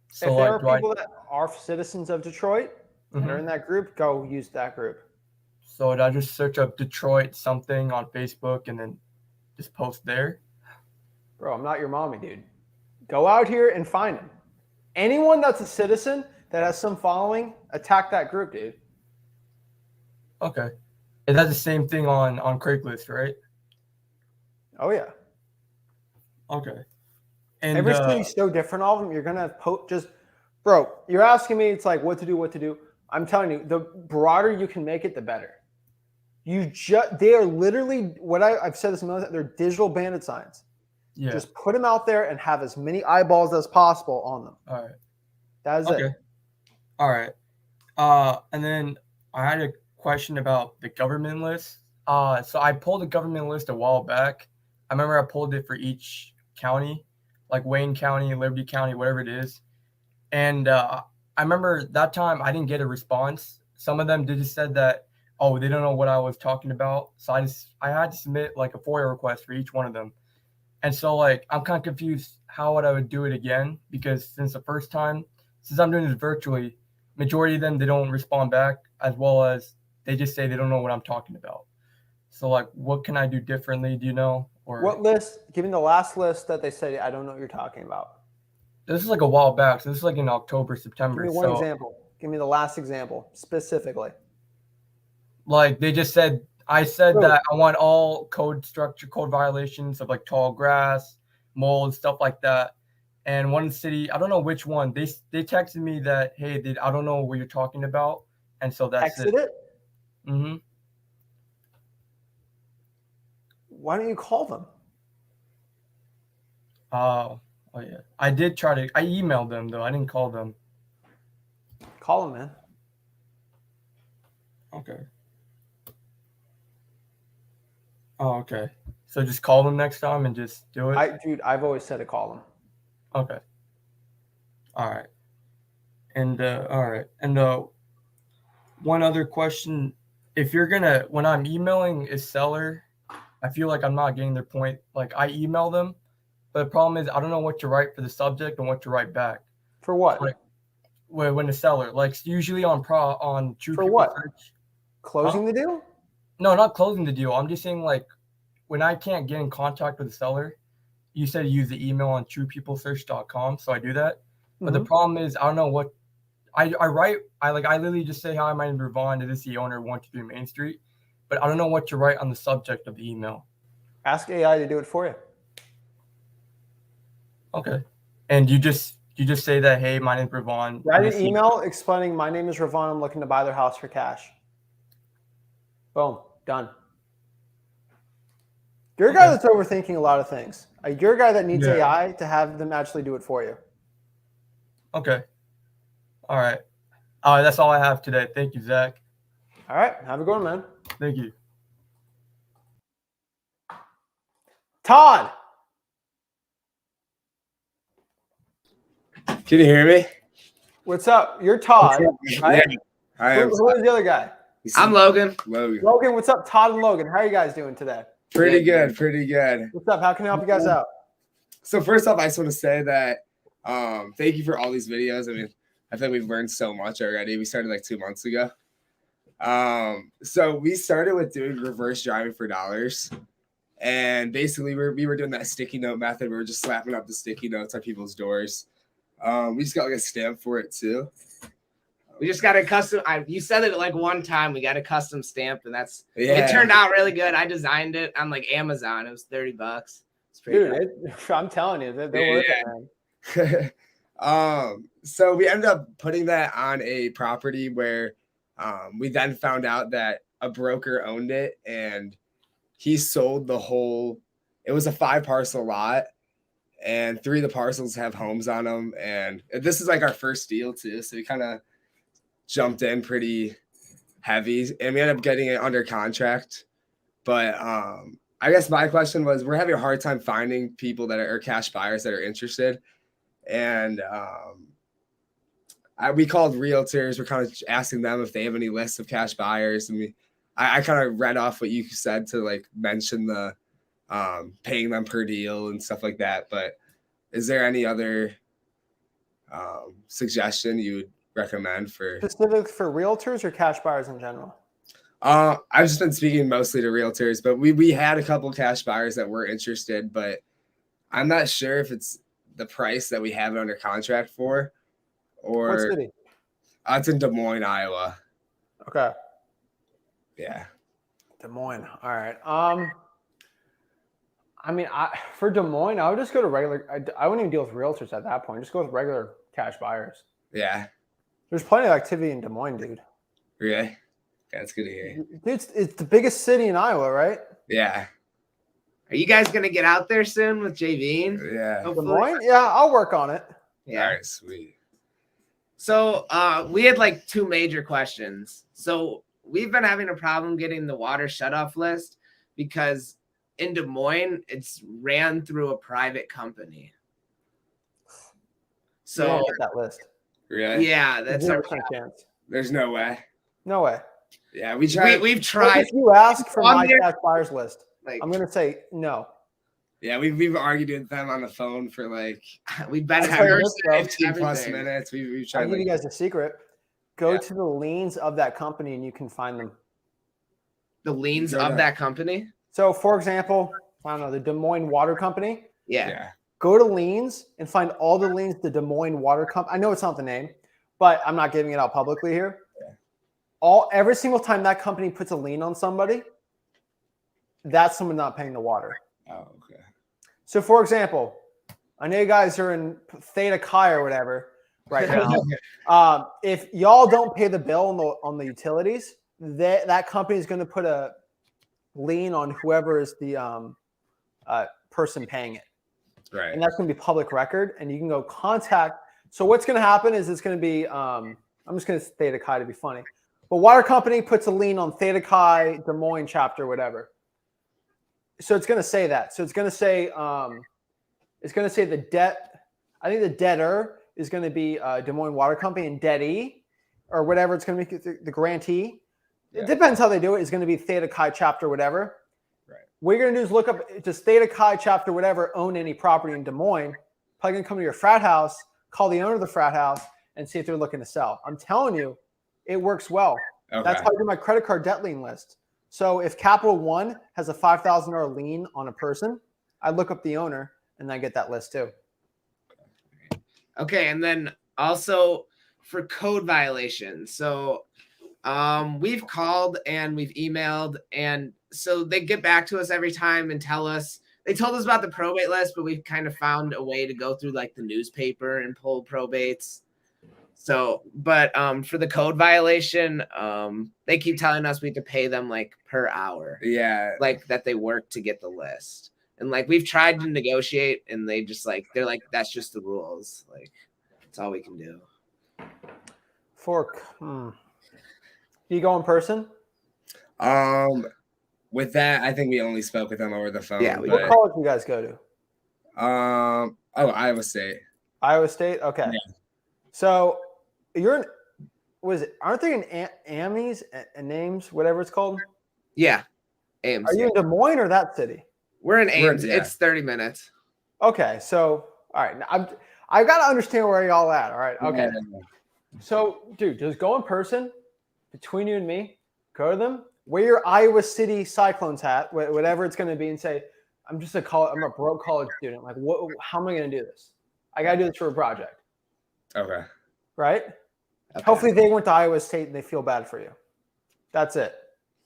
So if there are people that are citizens of Detroit and are in that group, go use that group. So I just search up Detroit something on Facebook and then just post there? Bro, I'm not your mommy, dude. Go out here and find them. Anyone that's a citizen that has some following, attack that group, dude. Okay. And that's the same thing on Craigslist, right? Oh, yeah. Okay. And every city's so different, all of them. You're going to bro, you're asking me, it's like what to do. I'm telling you, the broader you can make it, the better. They are literally, I've said this a million times, they're digital bandit signs. Yeah. Just put them out there and have as many eyeballs as possible on them. All right. That is it. All right. And then I had a question about the government list. So I pulled the government list a while back. I remember I pulled it for each county, like Wayne County, Liberty County, whatever it is. And I remember that time I didn't get a response. Some of them just said that, oh, they don't know what I was talking about. So I had to submit like a FOIA request for each one of them. And so like I'm kind of confused how I would do it again, because since I'm doing this virtually, majority of them, they don't respond back, as well as they just say they don't know what I'm talking about. So like what can I do differently? Do you know? Or what list? Give me the last list that they said I don't know what you're talking about. This is like a while back. So this is like in October, September. Give me one example. Give me the last example specifically. Like they just said, I said that I want all code violations of like tall grass, mold, stuff like that. And one city, I don't know which one, they texted me that, hey, I don't know what you're talking about. And so that's it. Mm-hmm. Why don't you call them? Oh yeah. I emailed them though. I didn't call them. Call them, man. Okay. Oh, okay. So just call them next time and just do it? I've always said to call them. Okay. All right. And all right. And one other question. If you're when I'm emailing a seller, I feel like I'm not getting their point. Like I email them, but the problem is I don't know what to write for the subject and what to write back. For what? Like when the seller, like usually on True For People what? Search. Closing the deal? No, not closing the deal. I'm just saying like when I can't get in contact with the seller, you said use the email on truepeoplesearch.com, so I do that. But the problem is I don't know what I write. I literally just say, hi, my name is Ravon. This is the owner of 123 Main Street. But I don't know what to write on the subject of the email. Ask AI to do it for you. Okay. And you just say that, hey, my name is Ravon. Write an email explaining my name is Ravon. I'm looking to buy their house for cash. Boom. Done. You're a guy that's overthinking a lot of things. You're a guy that needs AI to have them actually do it for you. Okay. All right. That's all I have today. Thank you, Zach. All right. Have a good one, man. Thank you. Todd. Can you hear me? What's up? You're Todd, right? Yeah, I am. Who is the other guy? I'm Logan. Logan, what's up? Todd and Logan. How are you guys doing today? Pretty good. Pretty good. What's up? How can I help you guys out? So first off, I just want to say that thank you for all these videos. I mean, I think we've learned so much already. We started like 2 months ago. So we started with doing reverse driving for dollars. And basically we were doing that sticky note method. We were just slapping up the sticky notes on people's doors. We just got like a stamp for it too. We just got a custom. You said it like one time. We got a custom stamp, and it turned out really good. I designed it on like Amazon. It was $30. It's pretty Dude, I'm telling you, they're worth it, man. So we ended up putting that on a property where we then found out that a broker owned it, and he sold the whole. It was a 5-parcel lot, and 3 of the parcels have homes on them. And this is like our first deal too, so we kind of jumped in pretty heavy, and we ended up getting it under contract. But I guess my question was, we're having a hard time finding people that are cash buyers that are interested. And we called realtors. We're kind of asking them if they have any lists of cash buyers. And I kind of read off what you said to like mention the paying them per deal and stuff like that. But is there any other suggestion you would recommend for specific for realtors or cash buyers in general? I've just been speaking mostly to realtors, but we had a couple cash buyers that were interested, but I'm not sure if it's the price that we have it under contract for, or what city? It's in Des Moines, Iowa. Okay. Yeah. Des Moines. All right. I mean, for Des Moines, I would just go to regular. I wouldn't even deal with realtors at that point. Just go with regular cash buyers. Yeah. There's plenty of activity in Des Moines, dude. Really? That's good to hear. Dude, it's the biggest city in Iowa, right? Yeah. Are you guys gonna get out there soon with JV? Yeah. Des Moines? Yeah, I'll work on it. Yeah. All right, sweet. So we had like 2 major questions. So we've been having a problem getting the water shutoff list because in Des Moines, it's ran through a private company. So You won't get that list. Really? Yeah, that's our 0% chance. There's no way. No way. Yeah, we tried. We've tried. If you ask for On my there- cash buyers list, Like, I'm gonna say no. Yeah, we've argued with them on the phone for like we've been I'll tell you having this, bro. 15+ minutes. We've tried. I'll give like, you guys a secret. Go Yeah. to the liens of that company and you can find them. the liens Go of to- that company. So, for example, I don't know, the Des Moines Water Company. Yeah. Yeah. Go to liens and find all the liens the Des Moines Water Company. I know it's not the name, but I'm not giving it out publicly here. Yeah. Every single time that company puts a lien on somebody, that's someone not paying the water. Oh, okay. So, for example, I know you guys are in Theta Chi or whatever right now. If y'all don't pay the bill on the utilities, that company is going to put a lien on whoever is the person paying it. Right. And that's going to be public record, and you can go contact. So what's going to happen is it's going to be, I'm just going to say Theta Chi to be funny, but water company puts a lien on Theta Chi, Des Moines chapter, whatever. So it's going to say that. So it's going to say the debt. I think the debtor is going to be Des Moines Water Company, and debtee or whatever it's going to be the grantee. Yeah. It depends how they do it. It's going to be Theta Chi chapter, whatever. Right. What you're going to do is look up just Theta Chi chapter, whatever, own any property in Des Moines. Probably going to come to your frat house, call the owner of the frat house, and see if they're looking to sell. I'm telling you, it works well. Okay. That's how I do my credit card debt lien list. So if Capital One has a $5,000 lien on a person, I look up the owner and I get that list too. Okay, and then also for code violations. So we've called and we've emailed, and so they get back to us every time and tell us. They told us about the probate list, but we've kind of found a way to go through like the newspaper and pull probates. So, but for the code violation, they keep telling us we have to pay them like per hour. Yeah. Like that they work to get the list. And like we've tried to negotiate, and they're like, that's just the rules. Like, That's all we can do. Do you go in person? With that, I think we only spoke with them over the phone. Yeah, What college do you guys go to? Iowa State. Iowa State? Okay. Yeah. So you're aren't they in Ames and names, whatever it's called? Yeah. Ames. Are you in Des Moines or that city? We're in Ames. Yeah. It's 30 minutes. Okay. So, all right. I got to understand where y'all at. All right. Okay. Yeah. So, dude, just go in person between you and me, go to them, wear your Iowa City Cyclones hat, whatever it's going to be, and say, I'm a broke college student. Like, how am I going to do this? I got to do this for a project. Okay. Right? Okay. Hopefully they went to Iowa State and they feel bad for you. That's it.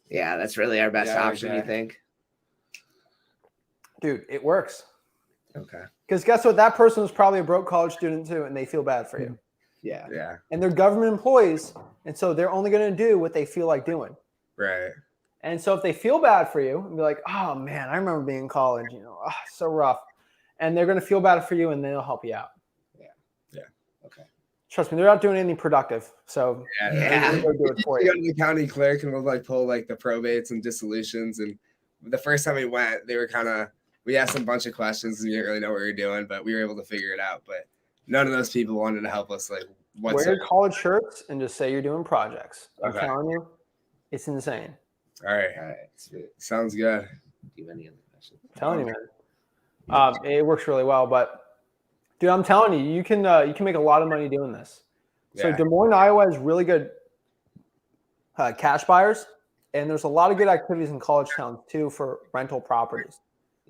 Yeah, that's really our best option, you think? Dude, it works. Okay. Because guess what? That person was probably a broke college student too, and they feel bad for you. Yeah. Yeah. And they're government employees, and so they're only going to do what they feel like doing. Right. And so if they feel bad for you and be like, oh man, I remember being in college, so rough. And they're going to feel bad for you and they'll help you out. Yeah. Okay. Trust me, they're not doing anything productive. So Yeah. they'll do it for We you. go to the county clerk and we'll like pull like the probates and dissolutions. And the first time we went, they were we asked them a bunch of questions and we didn't really know what we were doing, but we were able to figure it out. But none of those people wanted to help us like Wear your college shirts and just say you're doing projects. I'm Okay. telling you, it's insane. All right. All right. Sweet. Sounds good. Do you have any other questions? I'm telling you, man. It works really well. But dude, I'm telling you, you can make a lot of money doing this. So Yeah. Des Moines, Iowa is really good cash buyers, and there's a lot of good activities in college towns too for rental properties.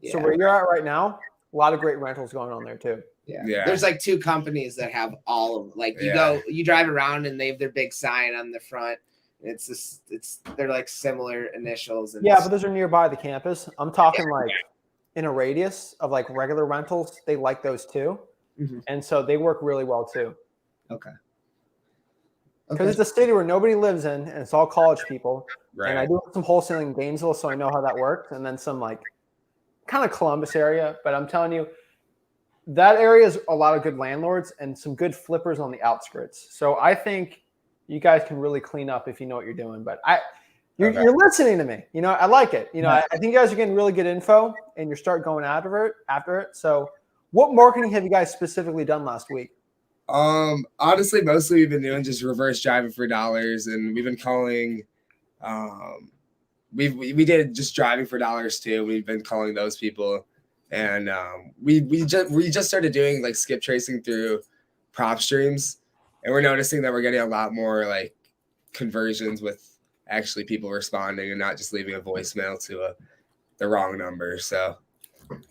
Yeah. So where you're at right now, a lot of great rentals going on there too. Yeah. There's like 2 companies that have all of like you drive around and they have their big sign on the front. They're like similar initials. And Yeah, but those are nearby the campus. I'm talking like in a radius of like regular rentals. They like those too. Mm-hmm. And so they work really well too. Okay. Because it's a city where nobody lives in, and it's all college people. Right. And I do some wholesaling in Gainesville, so I know how that works. And then some like kind of Columbus area. But I'm telling you, that area is a lot of good landlords and some good flippers on the outskirts. So I think you guys can really clean up if you know what you're doing. But you're listening to me. I like it. I think you guys are getting really good info, and you start going after it. So what marketing have you guys specifically done last week? Honestly, mostly we've been doing just reverse driving for dollars, and we've been calling. We did just driving for dollars too. We've been calling those people, and we just started doing like skip tracing through prop streams, and we're noticing that we're getting a lot more like conversions with actually people responding and not just leaving a voicemail to the wrong number. So,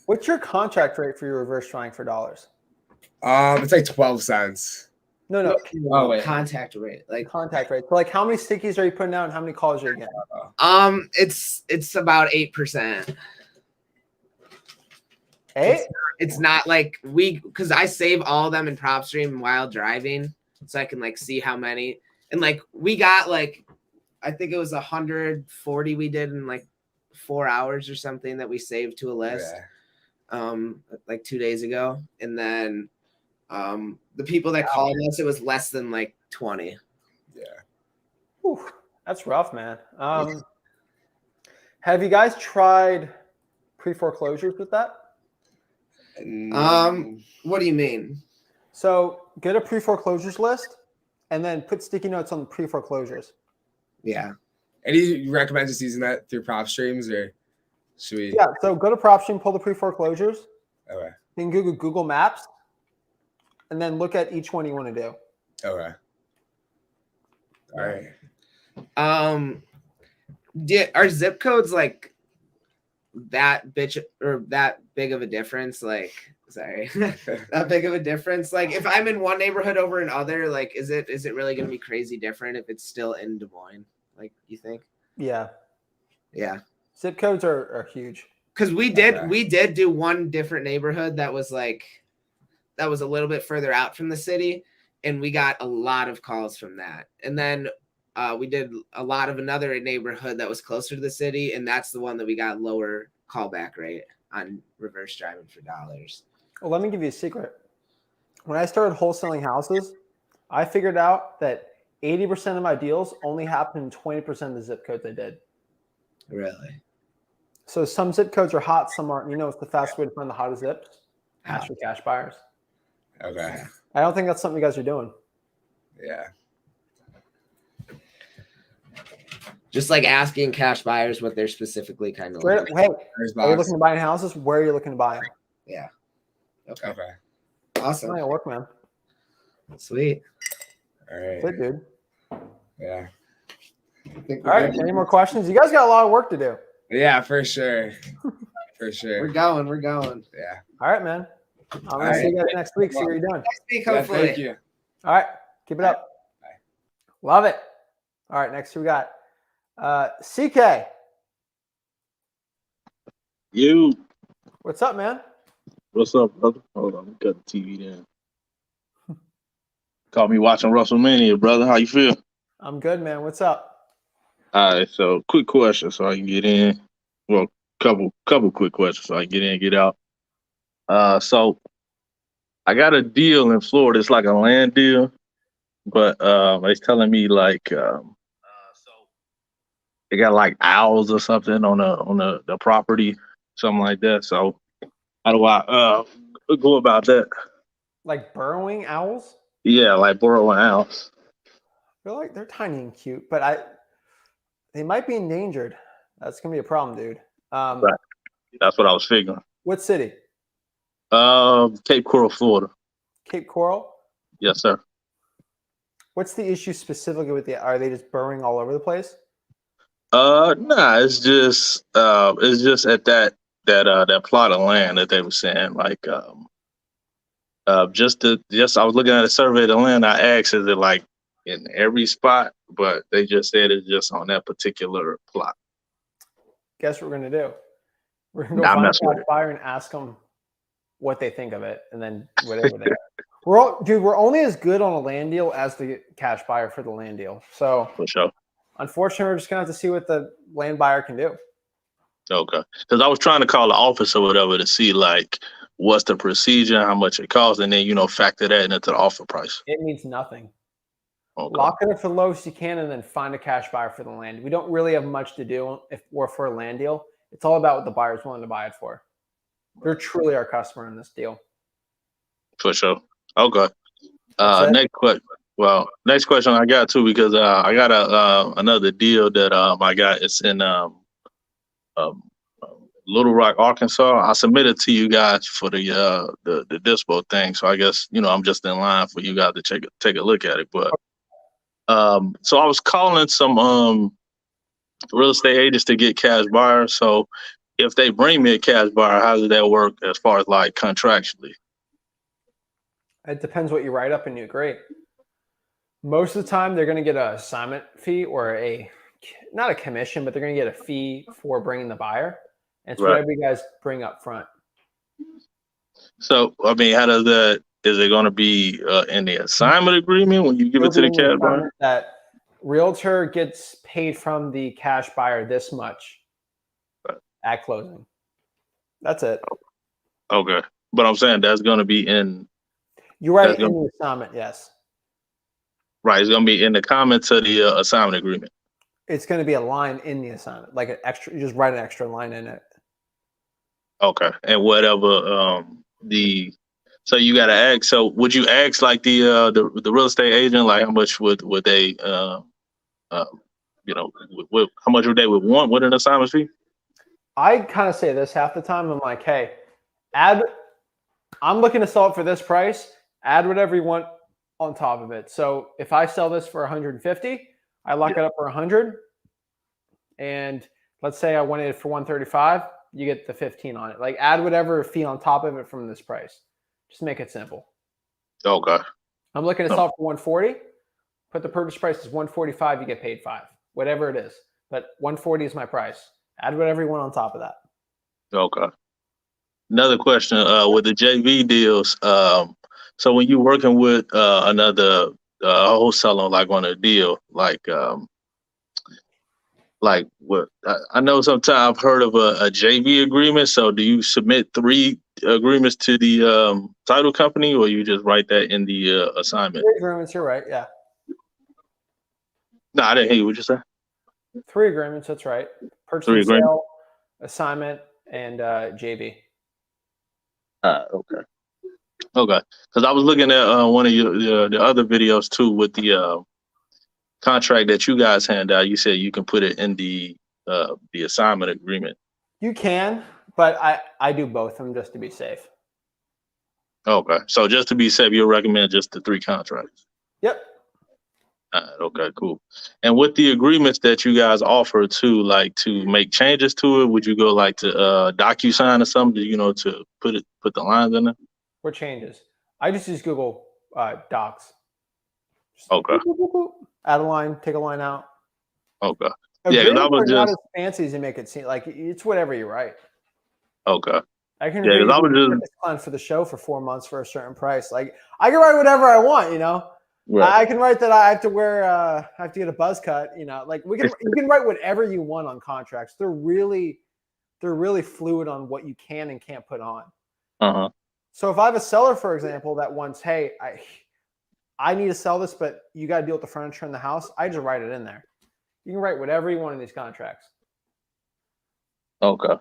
what's your contract rate for your reverse driving for dollars? It's like 12 cents. No. Oh, wait. Contact rate, like Contact rate. So like how many stickies are you putting out and how many calls are you getting? it's about 8%. It's not like because I save all of them in PropStream while driving, so I can like see how many. And like we got like I think it was 140 we did in like 4 hours or something that we saved to a list. Like 2 days ago. And then the people that called us, it was less than like 20. Yeah. Whew, that's rough, man. Have you guys tried pre-foreclosures with that? What do you mean? So get a pre-foreclosures list and then put sticky notes on the pre-foreclosures. Yeah. And you recommend just using that through prop streams, or should we? Yeah, so go to PropStream, pull the pre-foreclosures. Okay. Then Google Maps, and then look at each one you want to do. Okay. All right. Are zip codes like that big of a difference? Like, sorry, that big of a difference? Like, if I'm in one neighborhood over another, like, is it really going to be crazy different if it's still in Des Moines? Like, you think? Yeah. Zip codes are huge. Because we did do one different neighborhood that was a little bit further out from the city, and we got a lot of calls from that. And then we did a lot of another neighborhood that was closer to the city, and that's the one that we got lower callback rate on reverse driving for dollars. Well, let me give you a secret. When I started wholesaling houses, I figured out that 80% of my deals only happen in 20% of the zip codes I did. Really? So some zip codes are hot, some aren't. You know, it's the fastest way to find the hottest zips. Ask for cash buyers. Okay. I don't think that's something you guys are doing. Yeah. Just like asking cash buyers what they're specifically kind of Hey, First are you box. looking to buy houses? Where are you looking to buy them? Yeah. Okay. Okay. It's Awesome. not gonna work, man. Sweet. All right. That's it, dude. Yeah. I think All right. Any more questions? You guys got a lot of work to do. Yeah, for sure. For We're sure. going. We're going. Yeah. All right, man. I'm gonna All see you guys next week. See what you're doing. Next week, Yeah, hopefully. thank you. All right. Keep it up. Bye. Love it. All right. Next we got CK. You, What's up, man? what's up, brother? Hold on, cut the TV down. Caught me watching WrestleMania, brother. How you feel? I'm good, man. What's up? All right, so quick question so I can get in. Well, couple quick questions so I can get in and get out. So I got a deal in Florida. It's like a land deal, but it's telling me like so they got like owls or something on the property, something like that. So how do I go about that? Like burrowing owls? Yeah, like borrowing owls. I feel like they're tiny and cute, but they might be endangered. That's gonna be a problem, dude. Right. That's what I was figuring. What city? Cape Coral, Florida. Cape Coral? Yes, sir. What's the issue specifically with are they just burrowing all over the place? Nah, it's just at that plot of land that they were saying, like I was looking at a survey of the land. I asked, is it like in every spot? But they just said it's just on that particular plot. Guess what we're gonna do? We're gonna go Nah, I'm find a messing with cash it. buyer and ask them what they think of it, and then whatever they we're only as good on a land deal as the cash buyer for the land deal. So For sure. unfortunately, we're just gonna have to see what the land buyer can do. Okay. Because I was trying to call the office or whatever to see like what's the procedure, how much it costs, and then factor that into the offer price. It means nothing. Okay. Lock it up for the lowest you can, and then find a cash buyer for the land. We don't really have much to do if we're for a land deal. It's all about what the buyer's willing to buy it for. They're truly our customer in this deal. For sure. Okay. That's it? Next question I got too, because I got another deal that I got. It's in Little Rock, Arkansas. I submitted to you guys for the dispo thing, so I guess I'm just in line for you guys to take a look at it. But so I was calling some real estate agents to get cash buyers. So if they bring me a cash buyer, how does that work as far as like contractually? It depends what you write up and you agree. Most of the time, they're going to get an assignment fee or not a commission, but they're going to get a fee for bringing the buyer. And it's whatever you guys bring up front. So, I mean, is it going to be in the assignment agreement when you give it to the cash buyer? That realtor gets paid from the cash buyer this much at closing. That's it. Okay. But I'm saying that's going to be in. You're right, in the assignment, yes. Right. It's going to be in the comments of the assignment agreement. It's going to be a line in the assignment, like an extra. You just write an extra line in it. Okay. And whatever so you got to ask. So would you ask like the real estate agent, like how much would they how much would they want with an assignment fee? I kind of say this half the time. I'm like, hey, I'm looking to sell it for this price. Add whatever you want on top of it. So if I sell this for 150, I lock it up for 100. And let's say I wanted it for 135, you get the 15 on it. Like add whatever fee on top of it from this price. Just make it simple. Okay. I'm looking to sell it for 140. Put the purchase price as 145, you get paid 5. Whatever it is. But 140 is my price. Add whatever you want on top of that. Okay. Another question with the JV deals. So when you're working with another wholesaler, like on a deal, like like what? I know sometimes I've heard of a JV agreement. So do you submit 3 agreements to the title company, or you just write that in the assignment? 3 agreements, you're right. Yeah. No, I didn't hear you. What you say? 3 agreements, that's right. Purchase 3 and agreements. sale, assignment, and JV. Okay. Okay. Because I was looking at one of the other videos too with the contract that you guys hand out. You said you can put it in the assignment agreement. You can, but I do both of them just to be safe. Okay. So just to be safe, you'll recommend just the 3 contracts. Yep. Okay, cool. And with the agreements that you guys offer to like to make changes to it, would you go like to DocuSign or something, to put the lines in there? What changes? I just use Google Docs. Just Okay. boop, boop, boop, boop. Add a line, take a line out. Okay. Yeah, because I Agreements was are not just as fancy as you make it seem. Like it's whatever you write. okay. I can Yeah, agree because I to was do a just business plan for the show for 4 months for a certain price. Like I can write whatever I want, right. I can write that I have to wear I have to get a buzz cut, like you can write whatever you want on contracts. They're really fluid on what you can and can't put on. Uh-huh. So if I have a seller, for example, that wants, hey, I need to sell this, but you got to deal with the furniture in the house, I just write it in there. You can write whatever you want in these contracts. Okay.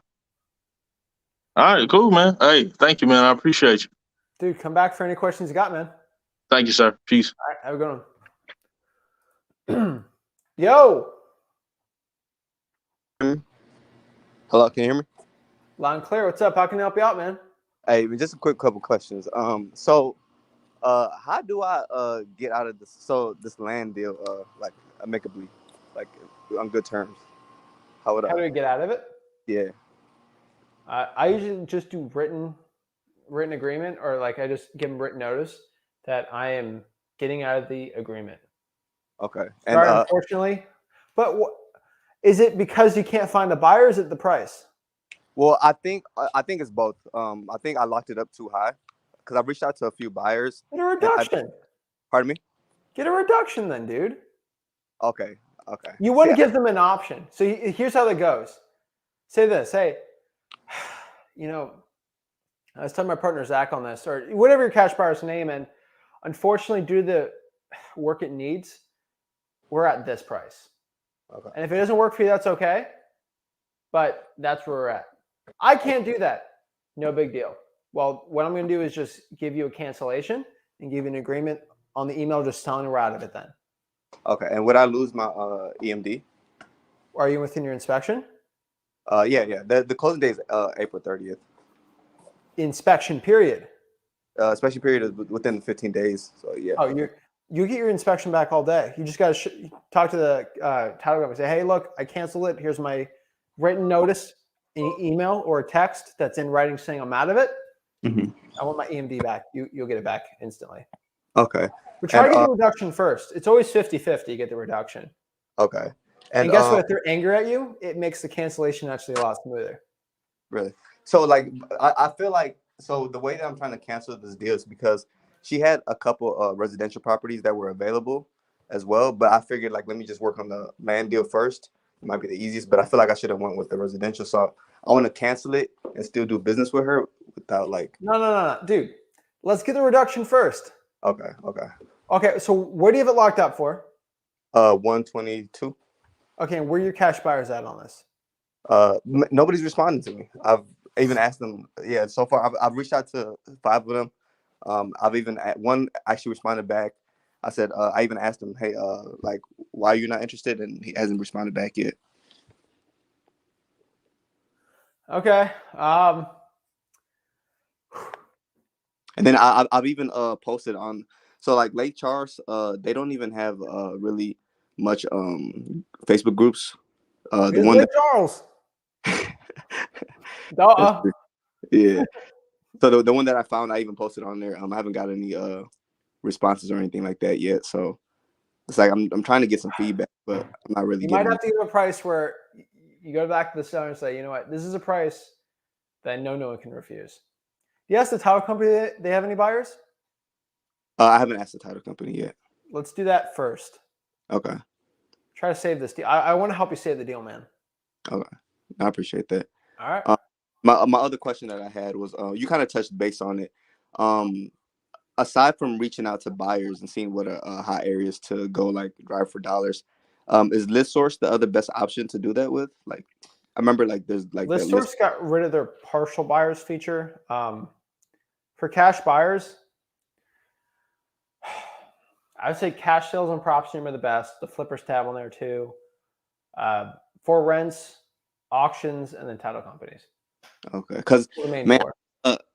All right, cool, man. Hey, thank you, man. I appreciate you. Dude, come back for any questions you got, man. Thank you, sir. Peace. All right, have a good one. Yo. Hello, can you hear me? Loud and clear. What's up? How can I help you out, man? Hey, just a quick couple questions. So how do I get out of this land deal like amicably, like on good terms? How do we get out of it? Yeah. I usually just do written agreement, or like I just give them written notice that I am getting out of the agreement. Okay. Sorry, unfortunately. But is it because you can't find a buyer? Or is it the price? Well, I think it's both. I think I locked it up too high because I reached out to a few buyers. Get a reduction. Pardon me? Get a reduction then, dude. Okay. You want to give them an option. So here's how that goes. Say this, hey, I was telling my partner Zach on this, or whatever your cash buyer's name, and unfortunately, due to the work it needs, we're at this price. Okay. And if it doesn't work for you, that's okay. But that's where we're at. I can't do that. No big deal. Well, what I'm going to do is just give you a cancellation and give you an agreement on the email, just telling you we're out of it then. Okay. And would I lose my EMD? Are you within your inspection? Yeah. The closing date is April 30th. Inspection period. Inspection period is within 15 days. So yeah. Oh, you get your inspection back all day. You just got to talk to the title company. Say, hey, look, I canceled it. Here's my written notice, an email or a text that's in writing saying I'm out of it. Mm-hmm. I want my EMD back. You'll get it back instantly. Okay. But try to get the reduction first. It's always 50-50. You get the reduction. Okay. And guess what? If they're angry at you, it makes the cancellation actually a lot smoother. Really? So like, I feel like, so the way that I'm trying to cancel this deal is because she had a couple residential properties that were available as well. But I figured like, let me just work on the land deal first. It might be the easiest, but I feel like I should have went with the residential. So I want to cancel it and still do business with her without like. No, dude. Let's get the reduction first. Okay. So where do you have it locked up for? 122. Okay, and where are your cash buyers at on this? Nobody's responding to me. I've even asked them. Yeah, so far I've reached out to 5 of them. I've even one actually responded back. I said I even asked him, hey, like, why are you not interested? And he hasn't responded back yet. Okay. And then I've even posted on, so like Lake Charles, they don't even have really much Facebook groups. The one Lake Charles. Yeah. So the one that I found, I even posted on there. I haven't got any responses or anything like that yet. So it's like I'm trying to get some feedback, but I'm not really. You might have to give a price where you go back to the seller and say, you know what, this is a price that no one can refuse. You ask the title company that they have any buyers? I haven't asked the title company yet. Let's do that first. Okay. Try to save this deal. I want to help you save the deal, man. Okay, I appreciate that. All right. My other question that I had was, you kind of touched base on it. Aside from reaching out to buyers and seeing what are hot areas to go, like drive for dollars, is ListSource the other best option to do that with? Like, I remember like there's like that ListSource got rid of their partial buyers feature. For cash buyers, I would say cash sales and prop stream are the best. The flippers tab on there too. For rents, auctions, and then title companies. Okay, because Man, man,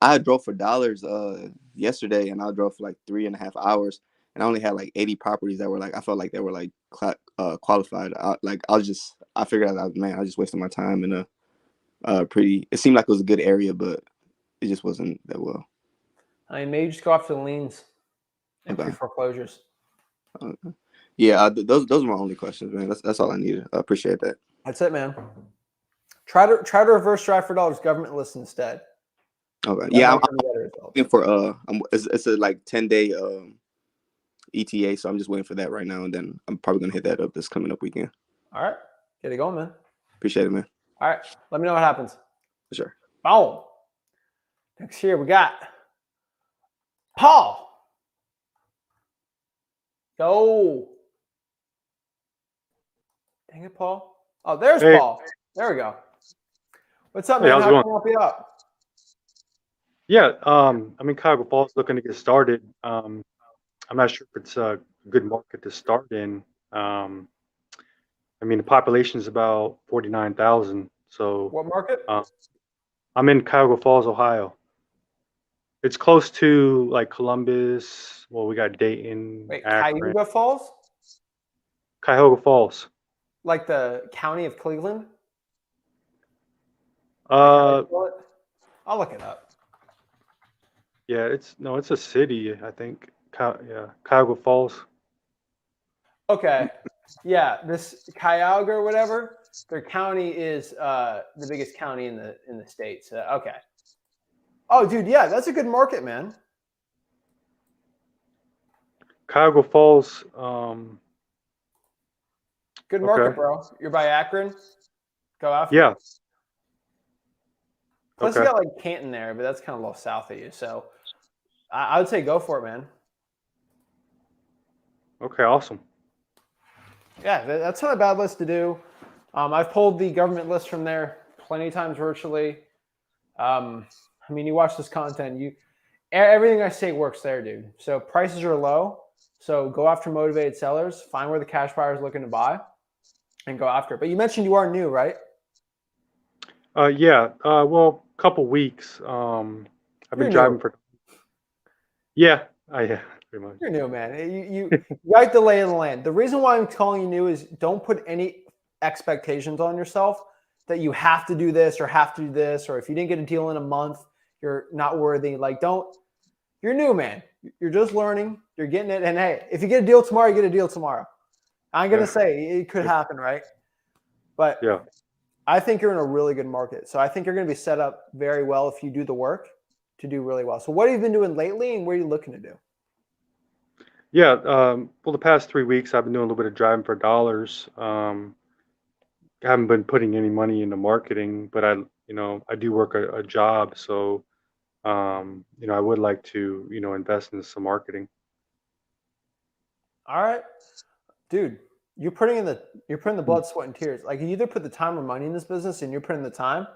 I drove for dollars yesterday, and I drove for like 3.5 hours, and I only had like 80 properties that were like, I felt like they were like qualified. I figured out, man, I just wasted my time in a pretty. It seemed like it was a good area, but it just wasn't that well. I mean, maybe just go after the liens and Okay. pre-foreclosures. Yeah, those are my only questions, man. That's all I needed. I appreciate that. That's it, man. Try to reverse drive for dollars government list instead. Okay. Yeah, I'm waiting for it's a like 10-day ETA, so I'm just waiting for that right now, and then I'm probably gonna hit that up this coming up weekend. All right, get it going, man. Appreciate it, man. All right, let me know what happens. For sure. Boom. Next here we got Paul. Go. Dang it, Paul. Oh, there's Paul. There we go. What's up, man? How can I help you out? Yeah, I'm in Cuyahoga Falls looking to get started. I'm not sure if it's a good market to start in. I mean, the population is about 49,000. So what market? I'm in Cuyahoga Falls, Ohio. It's close to like Columbus. Well, we got Dayton. Wait, Akron. Cuyahoga Falls? Cuyahoga Falls. Like the county of Cleveland? I'll look it up. Yeah, it's a city, I think. Yeah, Cuyahoga Falls. Okay. Yeah, this Cuyahoga or whatever, their county is the biggest county in the state. So okay. Oh, dude, yeah, that's a good market, man. Cuyahoga Falls. Good market, bro. You're by Akron. Go after. Yeah. Plus, you got like Canton there, but that's kind of a little south of you. So I would say go for it, man. Okay, awesome. Yeah, that's not a bad list to do. I've pulled the government list from there plenty of times virtually. I mean, you watch this content, everything I say works there, dude. So prices are low. So go after motivated sellers, find where the cash buyer is looking to buy, and go after it. But you mentioned you are new, right? Yeah. Well, a couple weeks. I've been driving for. Yeah. Pretty much. You're new, man. You like the lay of the land. The reason why I'm calling you new is don't put any expectations on yourself that you have to do this or have to do this, or if you didn't get a deal in a month, you're not worthy. Like, you're new, man. You're just learning. You're getting it. And hey, if you get a deal tomorrow, you get a deal tomorrow. I'm going to say it could happen, right? But yeah, I think you're in a really good market. So I think you're going to be set up very well if you do the work to do really well. So what have you been doing lately and what are you looking to do? Yeah. Well, the past 3 weeks, I've been doing a little bit of driving for dollars. I haven't been putting any money into marketing, but I do work a job. So, I would like to, invest in some marketing. All right, dude, you're putting the blood, sweat, and tears. Like, you either put the time or money in this business and you're putting the time,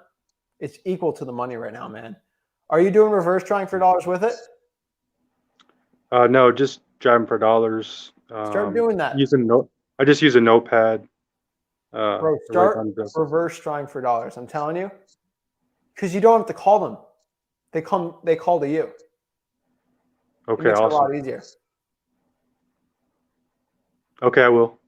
it's equal to the money right now, man. Are you doing reverse trying for dollars with it? No, just driving for dollars. Start doing that. I just use a notepad. Bro, start reverse trying for dollars. I'm telling you, because you don't have to call them; they call to you. Okay, it makes awesome. it a lot easier. Okay, I will.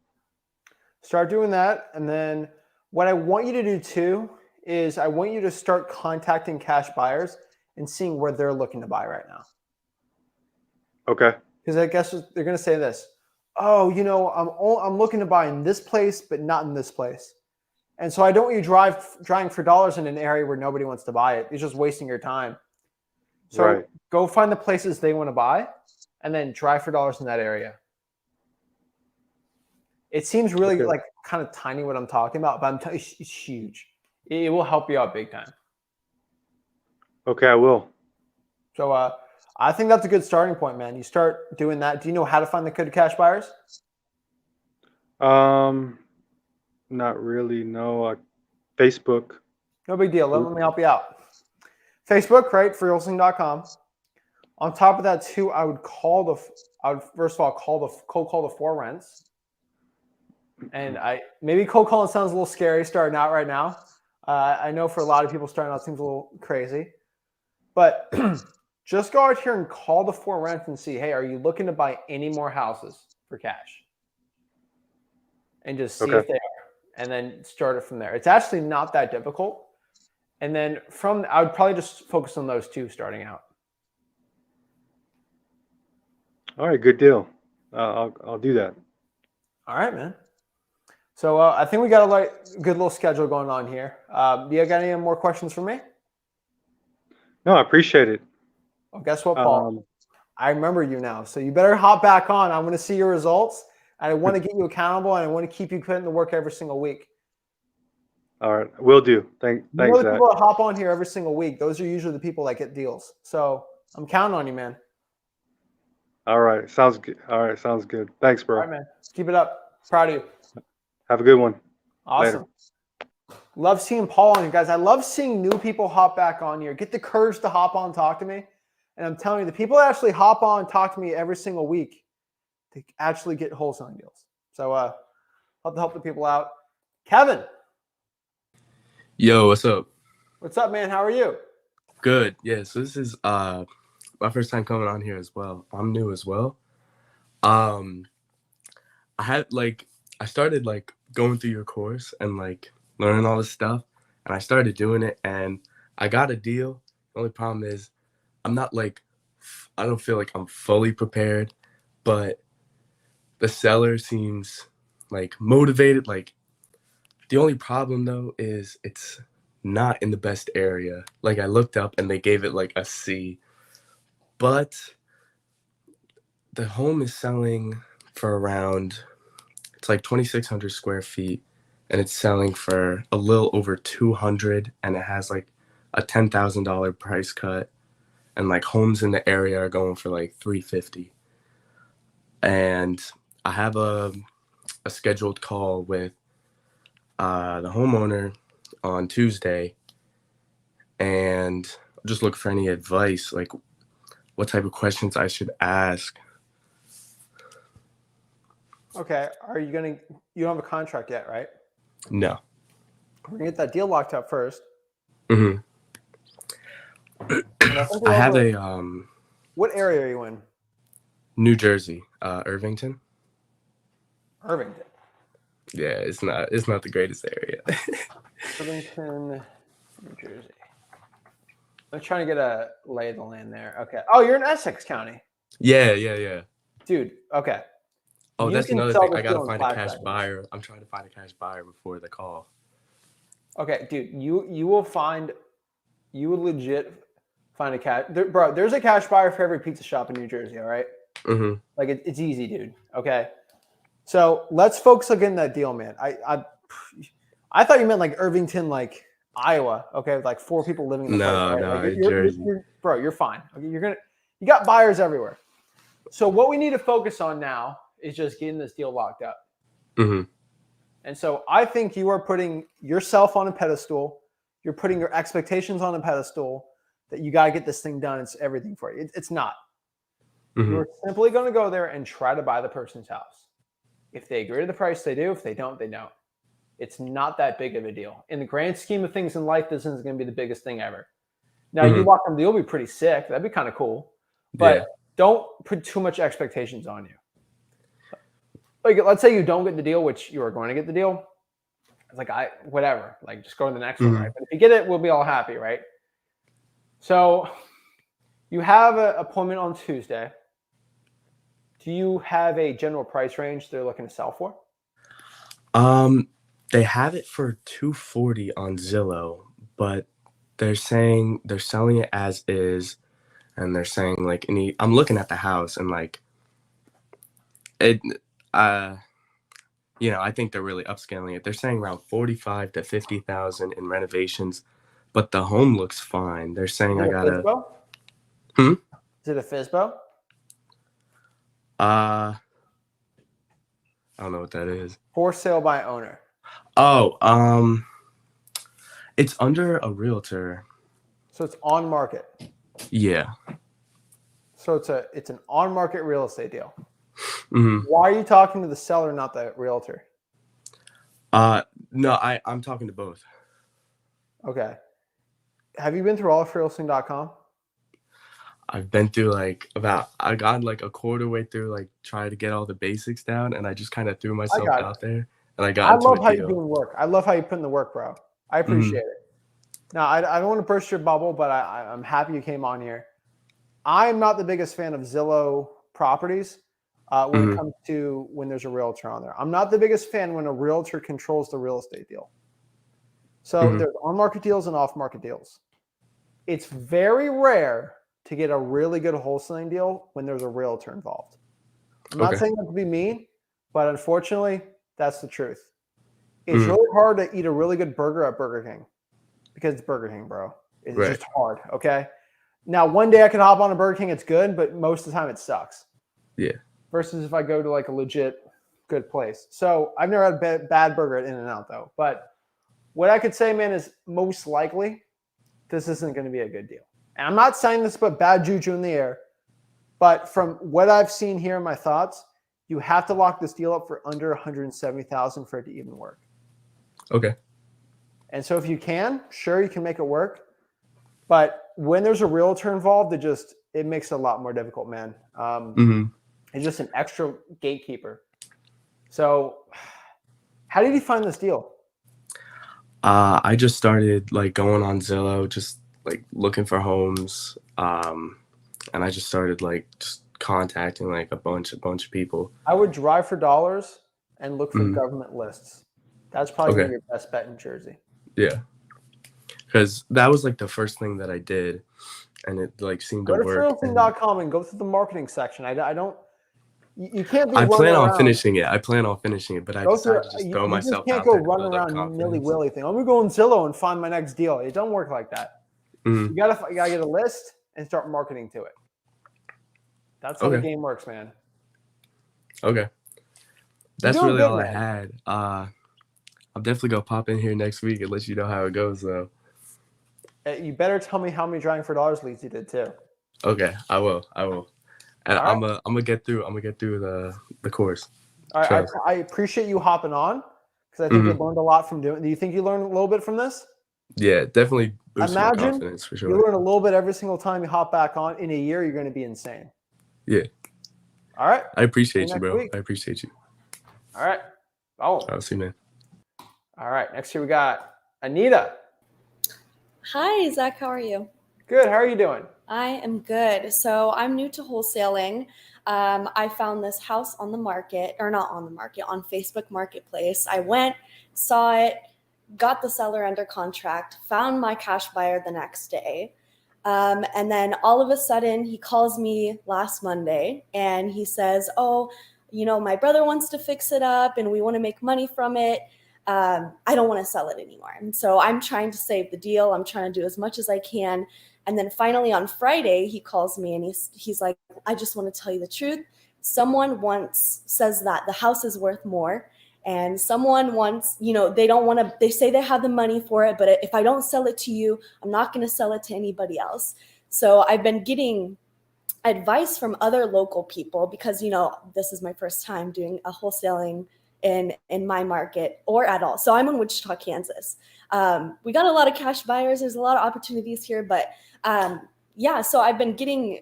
Start doing that, and then what I want you to do too is I want you to start contacting cash buyers and seeing where they're looking to buy right now. Okay. Because I guess they're going to say this. Oh, I'm looking to buy in this place, but not in this place. And so I don't want you driving for dollars in an area where nobody wants to buy it. It's just wasting your time. So Go find the places they want to buy and then drive for dollars in that area. It seems really like kind of tiny what I'm talking about, but I'm telling you, it's huge. It will help you out big time. Okay, I will. So I think that's a good starting point, man. You start doing that. Do you know how to find the good cash buyers? Not really. No. Facebook. No big deal. Let me help you out. Facebook, right? Freelancing.com. On top of that, too, I would first of all cold call the for rents. And maybe cold calling sounds a little scary starting out right now. I know for a lot of people starting out it seems a little crazy, but just go out here and call the for rent and see, hey, are you looking to buy any more houses for cash? And just see if they are, and then start it from there. It's actually not that difficult. And then I would probably just focus on those two starting out. All right, good deal. I'll do that. All right, man. So I think we got a good little schedule going on here. Do you got any more questions for me? No, I appreciate it. Well, guess what, Paul? I remember you now. So you better hop back on. I want to see your results. I want to get you accountable, and I want to keep you putting the work every single week. All right, will do. Thanks, the Zach. People that hop on here every single week, those are usually the people that get deals. So I'm counting on you, man. All right, sounds good. All right, sounds good. Thanks, bro. All right, man. Keep it up. Proud of you. Have a good one. Awesome. Later. Love seeing Paul on here, guys. I love seeing new people hop back on here. Get the courage to hop on and talk to me. And I'm telling you, the people that actually hop on and talk to me every single week, they actually get wholesaling deals. So love to help the people out. Kevin. Yo, what's up? What's up, man? How are you? Good. Yeah, so this is my first time coming on here as well. I'm new as well. I started going through your course and learning all this stuff, and I started doing it and I got a deal. The only problem is I'm not I don't feel like I'm fully prepared, but the seller seems motivated. The only problem though is it's not in the best area. I looked up and they gave it a C, but the home is selling for around, it's 2,600 square feet, and it's selling for a little over 200, and it has a $10,000 price cut, and homes in the area are going for 350. And I have a scheduled call with the homeowner on Tuesday, and just look for any advice, what type of questions I should ask. Okay. You don't have a contract yet, right? No. We're going to get that deal locked up first. Mm-hmm. I have what area are you in? New Jersey, Irvington. Irvington. Yeah, it's not the greatest area. Irvington, New Jersey. I'm trying to get a lay of the land there. Okay. Oh, you're in Essex County. Yeah. Dude, okay. Oh, You that's can another sell thing. this I gotta deal in find a 5 cash seconds. buyer. I'm trying to find a cash buyer before the call. Okay, dude, you will legit find a cash. Bro, there's a cash buyer for every pizza shop in New Jersey, all right? Mm-hmm. It's easy, dude. Okay. So let's focus on getting that deal, man. I thought you meant Irvington, Iowa. Okay, with 4 people living in the place. Right? No, Jersey. Bro, you're fine. Okay, you got buyers everywhere. So what we need to focus on now is just getting this deal locked up. Mm-hmm. And so I think you are putting yourself on a pedestal. You're putting your expectations on a pedestal that you got to get this thing done. It's everything for you. It's not. Mm-hmm. You're simply going to go there and try to buy the person's house. If they agree to the price, they do. If they don't, they don't. It's not that big of a deal. In the grand scheme of things in life, this isn't going to be the biggest thing ever. Now, you lock them, you'll be pretty sick. That'd be kind of cool. But don't put too much expectations on you. Let's say you don't get the deal, which you are going to get the deal. It's whatever. Just go to the next one, right? But if you get it, we'll be all happy, right? So you have an appointment on Tuesday. Do you have a general price range they're looking to sell for? They have it for $240 on Zillow, but they're saying they're selling it as is, and they're saying I'm looking at the house and I think they're really upscaling it. They're saying around 45 to 50,000 in renovations, but the home looks fine. They're saying Is I it a gotta. FSBO? Is it a FSBO? I don't know what that is. For sale by owner. Oh, it's under a realtor. So it's on market. Yeah. So it's an on market real estate deal. Mm-hmm. Why are you talking to the seller, not the realtor? No, I'm talking to both. Okay. Have you been through all of Freelancing.com? I've been through I got like a quarter way through, try to get all the basics down, and I just kind of threw myself out there, and I got into a deal. I love how you're doing work. I love how you put in the work, bro. I appreciate it. Now, I don't want to burst your bubble, but I'm happy you came on here. I'm not the biggest fan of Zillow properties when it comes to when there's a realtor on there. I'm not the biggest fan when a realtor controls the real estate deal. So there's on-market deals and off-market deals. It's very rare to get a really good wholesaling deal when there's a realtor involved. I'm not saying that to be mean, but unfortunately, that's the truth. It's really hard to eat a really good burger at Burger King because it's Burger King, bro. It's just hard, okay? Now, one day I can hop on a Burger King, it's good, but most of the time it sucks. Yeah. Versus if I go to like a legit good place. So I've never had a bad burger at In-N-Out though. But what I could say, man, is most likely this isn't going to be a good deal. And I'm not saying this to put bad juju in the air, but from what I've seen here in my thoughts, you have to lock this deal up for under $170,000 for it to even work. Okay. And so if you can, sure, you can make it work. But when there's a realtor involved, it makes it a lot more difficult, man. It's just an extra gatekeeper. So how did you find this deal? I just started going on Zillow, just looking for homes. And I just started just contacting a bunch of people. I would drive for dollars and look for government lists. That's probably gonna be your best bet in Jersey. Yeah. Because that was the first thing that I did, and it seemed to work. Go to Freelancing.com and go through the marketing section. I don't. You can't be. I plan on finishing it. But I decided to just throw myself out there. You can't go run around nilly-willy thing. I'm gonna go on Zillow and find my next deal. It don't work like that. You gotta get a list and start marketing to it. That's how the game works, man. Okay. That's really all I had. I'll definitely go pop in here next week and let you know how it goes, though. You better tell me how many driving for dollars leads you did too. Okay, I will. And I'm gonna get through the course. All right, I appreciate you hopping on because I think you learned a lot from doing. Do you think you learned a little bit from this? Yeah, definitely boosts my confidence for sure. You learn a little bit every single time you hop back on. In a year, you're going to be insane. Yeah. All right. I appreciate you, bro. I appreciate you. All right. Oh. I'll see you, man. All right. Next here we got Anita. Hi, Zach. How are you? Good. How are you doing? I am good. So I'm new to wholesaling. I found this house on the market, or not on the market, on Facebook Marketplace. I went, saw it, got the seller under contract, found my cash buyer the next day. And then all of a sudden he calls me last Monday and he says, my brother wants to fix it up and we want to make money from it. I don't want to sell it anymore. And so I'm trying to save the deal. I'm trying to do as much as I can. And then finally on Friday, he calls me and he's like, I just want to tell you the truth. Someone once says that the house is worth more. And someone wants, they say they have the money for it, but if I don't sell it to you, I'm not going to sell it to anybody else. So I've been getting advice from other local people because, this is my first time doing a wholesaling in my market or at all. So I'm in Wichita, Kansas. We got a lot of cash buyers. There's a lot of opportunities here, but so I've been getting,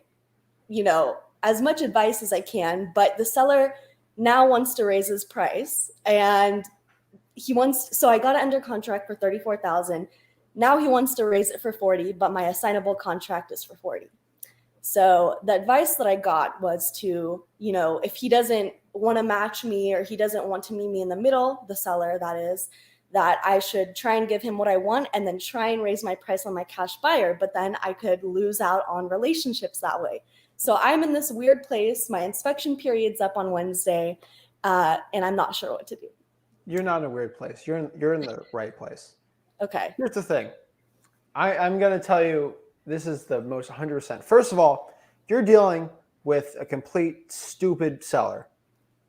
as much advice as I can, but the seller now wants to raise his price and so I got it under contract for $34,000. Now he wants to raise it for $40,000, but my assignable contract is for $40,000. So the advice that I got was to, if he doesn't want to match me or he doesn't want to meet me in the middle, the seller that is, that I should try and give him what I want and then try and raise my price on my cash buyer, but then I could lose out on relationships that way. So I'm in this weird place. My inspection period's up on Wednesday, and I'm not sure what to do. You're not in a weird place. You're in the right place. Okay. Here's the thing. I'm going to tell you, this is the most 100%. First of all, you're dealing with a complete stupid seller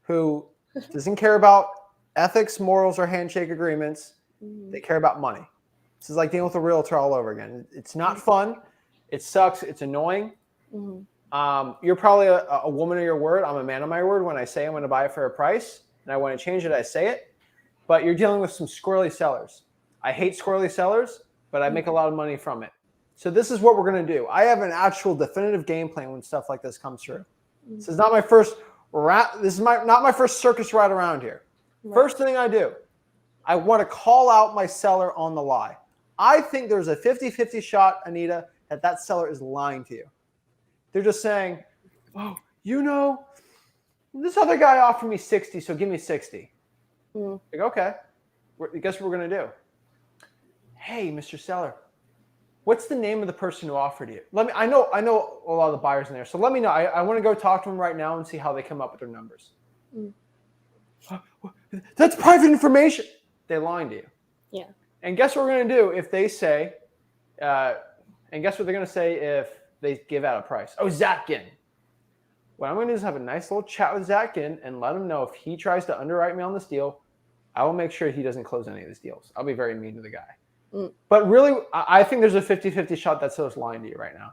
who doesn't care about ethics, morals, or handshake agreements. They care about money. This is like dealing with a realtor all over again. It's not fun. It sucks. It's annoying. You're probably a woman of your word. I'm a man of my word. When I say I'm going to buy it for a price and I want to change it, I say it. But you're dealing with some squirrely sellers. I hate squirrely sellers, but I make a lot of money from it. So this is what we're going to do. I have an actual definitive game plan when stuff like this comes through. This is not my first not my first circus ride around here. First thing I do, I want to call out my seller on the lie. I think there's a 50-50 shot, Anita, that seller is lying to you. They're just saying, oh, this other guy offered me 60, so give me 60. Like, okay, guess what we're going to do? Hey, Mr. Seller, what's the name of the person who offered you? I know a lot of the buyers in there, so let me know. I want to go talk to them right now and see how they come up with their numbers. That's private information. They're lying to you. Yeah. And guess what we're going to do if they say, and guess what they're going to say if they give out a price? Oh, Zach Ginn. What I'm going to do is have a nice little chat with Zach Ginn and let him know if he tries to underwrite me on this deal, I will make sure he doesn't close any of these deals. I'll be very mean to the guy. But really, I think there's a 50-50 shot that seller's lying to you right now.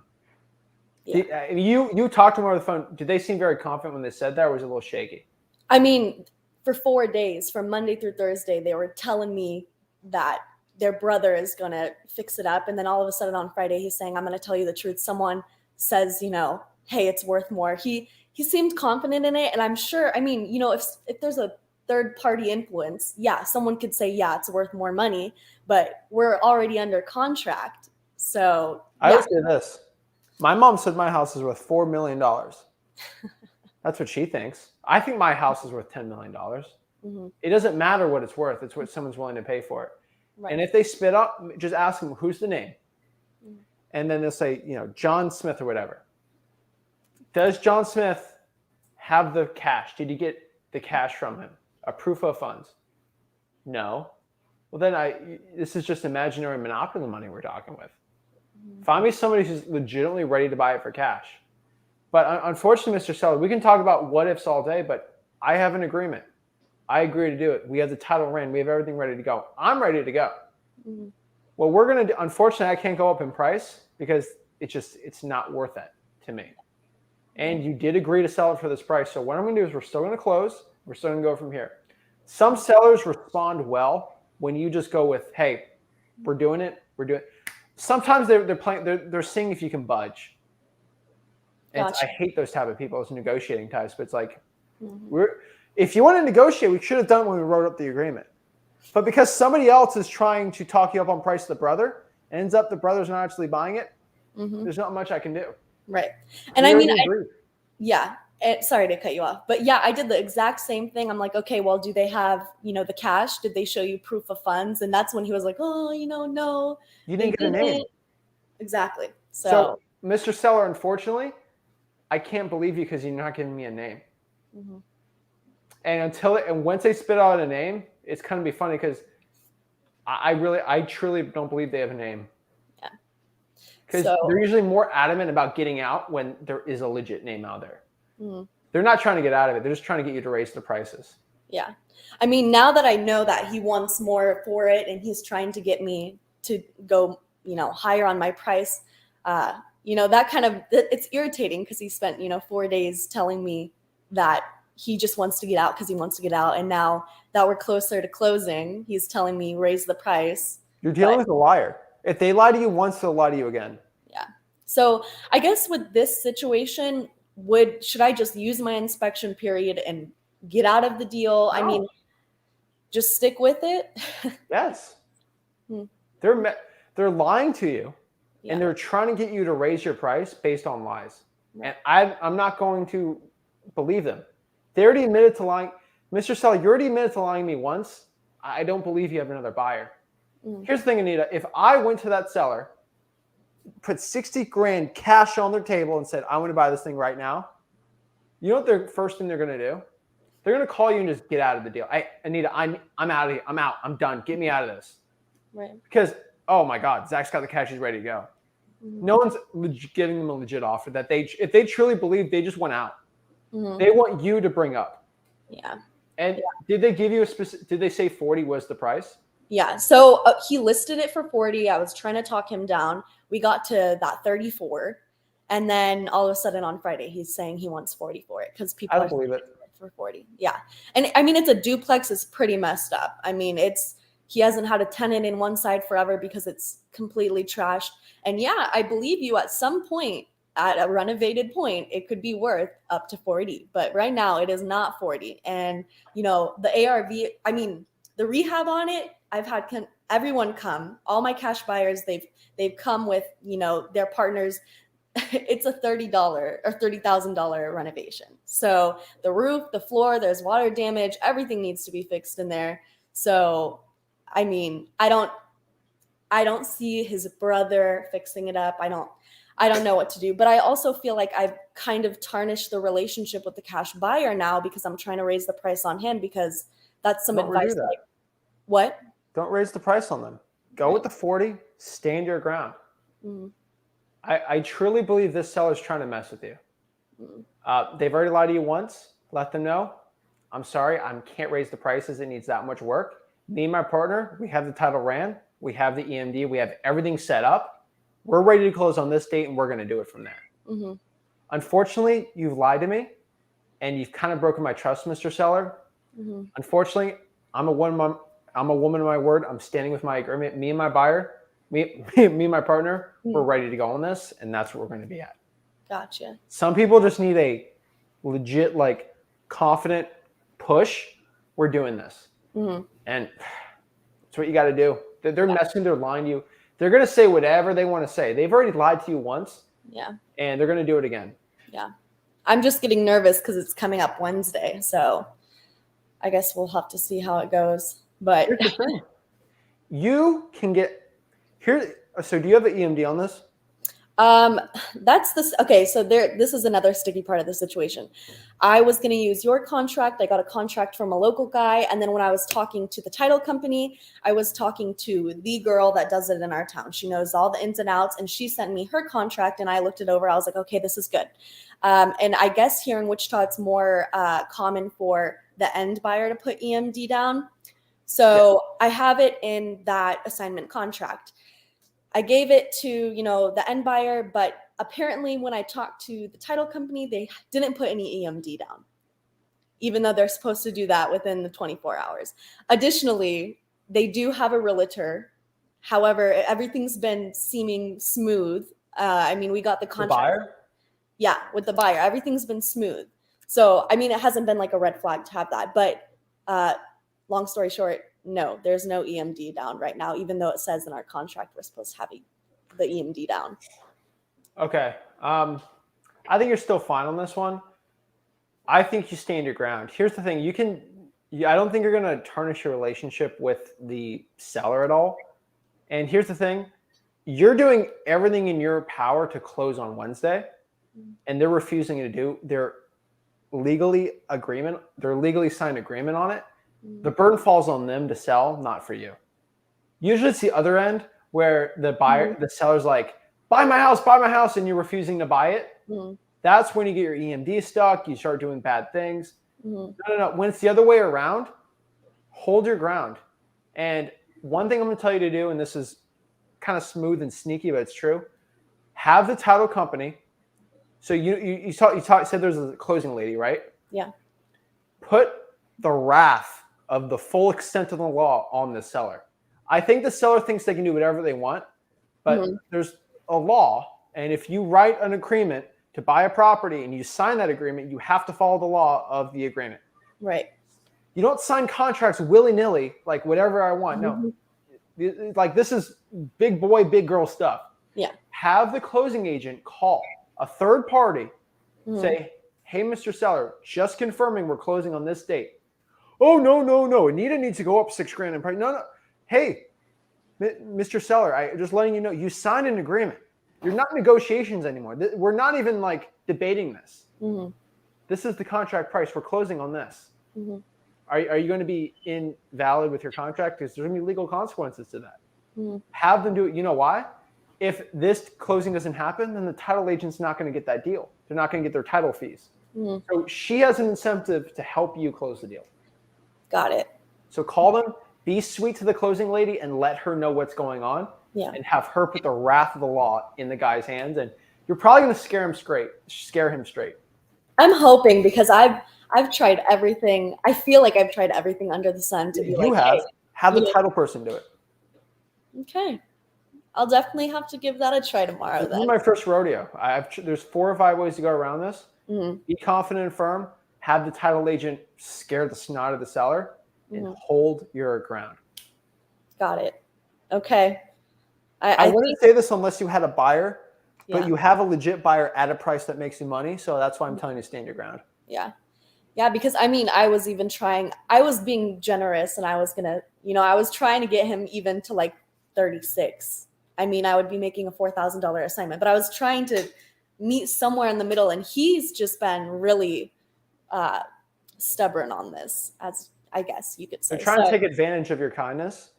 Yeah. You talked to them over the phone. Did they seem very confident when they said that, or was it a little shaky? I mean, for 4 days, from Monday through Thursday, they were telling me that their brother is going to fix it up. And then all of a sudden on Friday, he's saying, I'm going to tell you the truth. Someone says, hey, it's worth more. He seemed confident in it. And I'm sure, if there's a third party influence, yeah, someone could say, yeah, it's worth more money, but we're already under contract. So I would say this. My mom said my house is worth $4 million. That's what she thinks. I think my house is worth $10 million. It doesn't matter what it's worth. It's what someone's willing to pay for it. Right. And if they spit up, just ask them, who's the name? And then they'll say, John Smith or whatever. Does John Smith have the cash? Did you get the cash from him? A proof of funds? No. Well, then this is just imaginary monopoly money we're talking with. Find me somebody who's legitimately ready to buy it for cash. But unfortunately, Mr. Seller, we can talk about what ifs all day, but I have an agreement. I agree to do it. We have the title ran. We have everything ready to go. I'm ready to go. What we're going to do, unfortunately, I can't go up in price because it's not worth it to me. And you did agree to sell it for this price. So what I'm going to do is we're still going to close. We're still going to go from here. Some sellers respond well when you just go with, hey, we're doing it. We're doing it. Sometimes they're seeing if you can budge. And I hate those type of people, those negotiating types. But it's like, if you want to negotiate, we should have done it when we wrote up the agreement. But because somebody else is trying to talk you up on price of the brother, ends up the brother's not actually buying it, there's not much I can do. Right. And sorry to cut you off, but yeah, I did the exact same thing. I'm like, okay, well, do they have, the cash? Did they show you proof of funds? And that's when he was like, oh, no. You didn't get a name. Exactly. So, Mr. Seller, unfortunately, I can't believe you because you're not giving me a name. And once they spit out a name, it's going to be funny because I truly don't believe they have a name. Yeah. Because they're usually more adamant about getting out when there is a legit name out there. They're not trying to get out of it. They're just trying to get you to raise the prices. Yeah. I mean, now that I know that he wants more for it and he's trying to get me to go, higher on my price, that it's irritating because he spent, 4 days telling me that he just wants to get out because he wants to get out. And now that we're closer to closing, he's telling me raise the price. You're dealing with a liar. If they lie to you once, they'll lie to you again. Yeah. So I guess with this situation, should I just use my inspection period and get out of the deal? No. I mean, just stick with it. Yes. They're lying to you, and they're trying to get you to raise your price based on lies. Right. And I'm not going to believe them. They already admitted to lying. Mr. Seller, you already admitted to lying to me once. I don't believe you have another buyer. Here's the thing, Anita. If I went to that seller, put $60,000 cash on their table and said, I want to buy this thing right now, you know what the first thing they're going to do? they're going to call you and just get out of the deal. Anita, I'm out of here. I'm out. I'm done. Get me out of this. Right. Because, oh my God, Zach's got the cash. He's ready to go. No one's giving them a legit offer that if they truly believe, they just want out. They want you to bring up. Yeah. And did they give you a specific, did they say 40 was the price? Yeah. So he listed it for 40. I was trying to talk him down. We got to that 34. And then all of a sudden on Friday, he's saying he wants 40 for it because people I don't believe it. For 40. Yeah. And I mean, it's a duplex. It's pretty messed up. I mean, he hasn't had a tenant in one side forever because it's completely trashed. And yeah, I believe you at some point, at a renovated point, it could be worth up to 40. But right now it is not 40. And, you know, the ARV, I mean, the rehab on it, I've had everyone come. All my cash buyers, they've come with, you know, their partners. It's a $30 or $30,000 renovation. So the roof, the floor, there's water damage, everything needs to be fixed in there. So, I mean, I don't see his brother fixing it up. I don't know what to do, but I also feel like I've kind of tarnished the relationship with the cash buyer now because I'm trying to raise the price on him because that's some advice. Like, what? Don't raise the price on them. Go with the 40, stand your ground. I truly believe this seller's trying to mess with you. They've already lied to you once. Let them know. I'm sorry, I can't raise the prices. It needs that much work. Me and my partner, we have the title ran. We have the EMD. We have everything set up. We're ready to close on this date, and we're going to do it from there. Unfortunately, you've lied to me, and you've kind of broken my trust, Mr. Seller. Unfortunately, I'm a woman of my word. I'm standing with my agreement. Me and my buyer, me and my partner, we're ready to go on this, and that's what we're going to be at. Gotcha. Some people just need a legit, like, confident push. We're doing this. And that's what you got to do. They're messing, they're lying to you. They're going to say whatever they want to say. They've already lied to you once. Yeah. And they're going to do it again. Yeah. I'm just getting nervous because it's coming up Wednesday. So I guess we'll have to see how it goes. But here's the thing. You can get here. So do you have an EMD on this? That's this. Okay. So this is another sticky part of the situation. I was going to use your contract. I got a contract from a local guy. And then when I was talking to the title company, I was talking to the girl that does it in our town. She knows all the ins and outs, and she sent me her contract and I looked it over. I was like, okay, this is good. And I guess here in Wichita, it's more common for the end buyer to put EMD down. So I have it in that assignment contract. I gave it to, you know, the end buyer, but apparently when I talked to the title company, they didn't put any EMD down, even though they're supposed to do that within the 24 hours. Additionally, they do have a realtor. However, everything's been seeming smooth. I mean, we got the contract. The buyer? Yeah, with the buyer. Everything's been smooth. So, I mean, it hasn't been like a red flag to have that. But long story short, no, there's no EMD down right now, even though it says in our contract we're supposed to have the EMD down. Okay. I think you're still fine on this one. I think you stand your ground. Here's the thing. I don't think you're going to tarnish your relationship with the seller at all. And here's the thing. You're doing everything in your power to close on Wednesday, and they're refusing to do their legally signed agreement on it. The burden falls on them to sell, not for you. Usually it's the other end where the buyer, the seller's like, buy my house, and you're refusing to buy it. That's when you get your EMD stuck. You start doing bad things. No. When it's the other way around, hold your ground. And one thing I'm going to tell you to do, and this is kind of smooth and sneaky, but it's true. Have the title company. So you said there's a closing lady, right? Yeah. Put the wrath of the full extent of the law on the seller. I think the seller thinks they can do whatever they want, but there's a law. And if you write an agreement to buy a property and you sign that agreement, you have to follow the law of the agreement. Right. You don't sign contracts willy-nilly, like whatever I want. No, like this is big boy, big girl stuff. Yeah. Have the closing agent call a third party, say, hey, Mr. Seller, just confirming we're closing on this date. Oh, no. Anita needs to go up $6,000 in price. No. Hey, Mr. Seller, I'm just letting you know, you signed an agreement. You're not in negotiations anymore. We're not even like debating this. This is the contract price. We're closing on this. Mhm. Are you going to be invalid with your contract? Because there's going to be legal consequences to that. Mhm. Have them do it. You know why? If this closing doesn't happen, then the title agent's not going to get that deal. They're not going to get their title fees. Mhm. So she has an incentive to help you close the deal. Got it. So call them, be sweet to the closing lady, and let her know what's going on. Yeah. And have her put the wrath of the law in the guy's hands. And you're probably going to scare him straight. I'm hoping, because I've tried everything. I feel like I've tried everything under the sun to be You like, have. hey, Have the you know- title person do it. okay. I'll definitely have to give that a try tomorrow This then. is my first rodeo. There's 4 or 5 ways to go around this. Mhm. Be confident and firm. Have the title agent scare the snot of the seller and hold your ground. Got it. Okay. I wouldn't say this unless you had a buyer, but Yeah. you have a legit buyer at a price that makes you money. So that's why I'm telling you to stand your ground. Yeah. Yeah, because I mean, I was even trying, I was being generous, and I was gonna, I was trying to get him even to like 36. I mean, I would be making a $4,000 assignment, but I was trying to meet somewhere in the middle, and he's just been really stubborn on this, as I guess you could say. They're trying to take advantage of your kindness,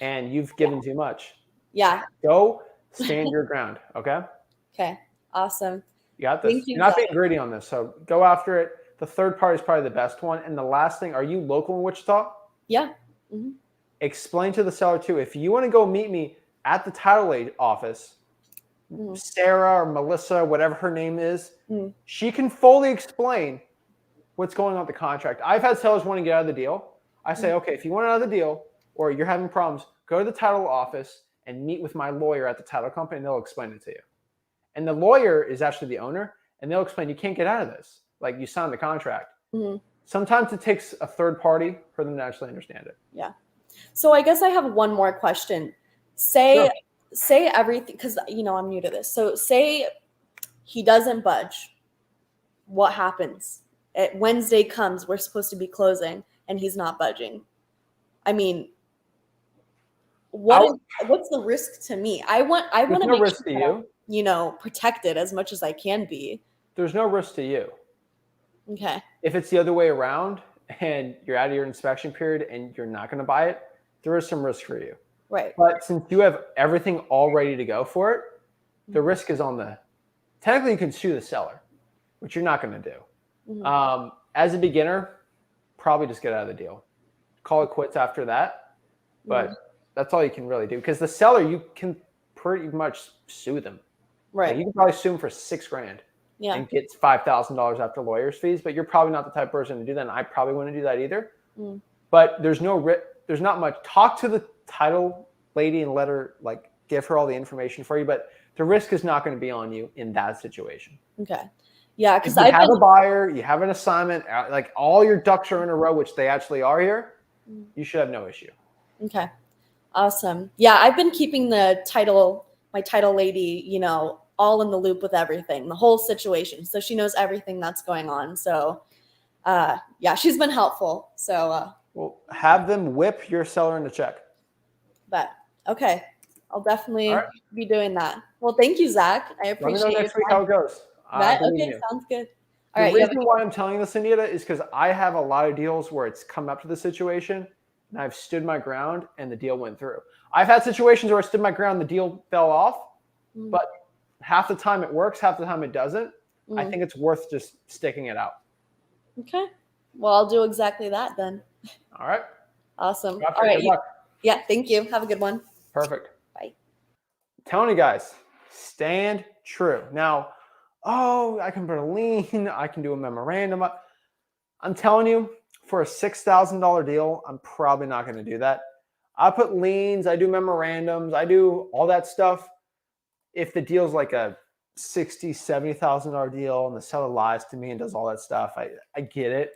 and you've given too much. Yeah. Go stand your ground. Okay. Okay. Awesome. You got this. Thank you, You're not Zach. being greedy on this. So go after it. The third party is probably the best one. And the last thing, are you local in Wichita? Yeah. Mm-hmm. Explain to the seller too. If you want to go meet me at the title aid office, Sarah or Melissa, whatever her name is, she can fully explain what's going on with the contract. I've had sellers want to get out of the deal. I say, okay, if you want out of the deal or you're having problems, go to the title office and meet with my lawyer at the title company, and they'll explain it to you. And the lawyer is actually the owner, and they'll explain you can't get out of this. Like, you signed the contract. Sometimes it takes a third party for them to actually understand it. Yeah. So I guess I have one more question. Say everything, because I'm new to this. So say he doesn't budge. What happens? Wednesday comes, we're supposed to be closing, and he's not budging. I mean, what's the risk to me? I want to no make risk sure to you. that, protected as much as I can be. There's no risk to you. Okay. If it's the other way around and you're out of your inspection period and you're not going to buy it, there is some risk for you. Right. But since you have everything all ready to go for it, the risk is on technically you can sue the seller, which you're not going to do. As a beginner, probably just get out of the deal. Call it quits after that. But that's all you can really do, because the seller, you can pretty much sue them. Right. Like, you can probably sue them for $6,000. Yeah. And gets $5,000 after lawyer's fees, but you're probably not the type of person to do that. And I probably wouldn't do that either. But there's not much. Talk to the title lady and let her give her all the information for you. But the risk is not going to be on you in that situation. Okay. Yeah, because I have a buyer, you have an assignment, like all your ducks are in a row, which they actually are here. You should have no issue. Okay. Awesome. Yeah, I've been keeping my title lady, all in the loop with everything, the whole situation. So she knows everything that's going on. So, yeah, she's been helpful. So, well, have them whip your seller into check. But okay, I'll definitely be doing that. Well, thank you, Zach. I appreciate it. Let me know next week how it goes. Okay, sounds good. All right. The reason why I'm telling you this, Anita, is because I have a lot of deals where it's come up to the situation and I've stood my ground and the deal went through. I've had situations where I stood my ground, the deal fell off, but half the time it works, half the time it doesn't. I think it's worth just sticking it out. Okay. Well, I'll do exactly that then. All right. Awesome. All right. Yeah. Thank you. Have a good one. Perfect. Bye. I'm telling you guys, stand true. Now, I can put a lien. I can do a memorandum. I'm telling you, for a $6,000 deal, I'm probably not going to do that. I put liens. I do memorandums. I do all that stuff. If the deal's like a $60,000, $70,000 deal and the seller lies to me and does all that stuff, I get it.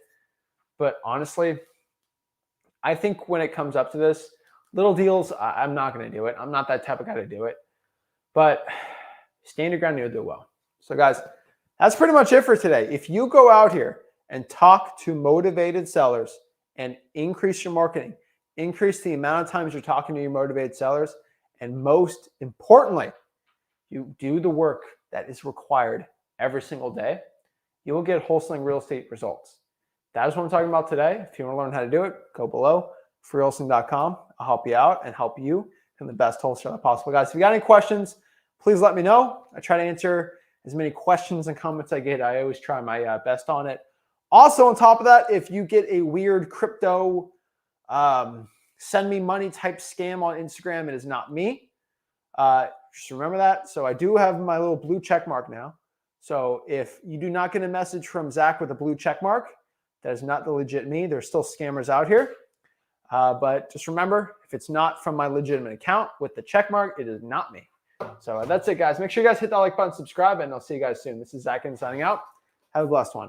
But honestly, I think when it comes up to this, little deals, I'm not going to do it. I'm not that type of guy to do it. But stand your ground, you'll do well. So guys, that's pretty much it for today. If you go out here and talk to motivated sellers and increase your marketing, increase the amount of times you're talking to your motivated sellers, and most importantly, you do the work that is required every single day, you will get wholesaling real estate results. that is what I'm talking about today. If you want to learn how to do it, go below, freelancing.com. I'll help you out and help you become the best wholesaler possible. Guys, if you got any questions, please let me know. I try to answer as many questions and comments I get. I always try my best on it. Also, on top of that, if you get a weird crypto send me money type scam on Instagram, it is not me. Just remember that. So I do have my little blue check mark now. So if you do not get a message from Zach with a blue check mark, that is not the legit me. There's still scammers out here. But just remember, if it's not from my legitimate account with the check mark, it is not me. So that's it, guys. Make sure you guys hit that like button, subscribe, and I'll see you guys soon. This is Zach Ginn signing out. Have a blessed one.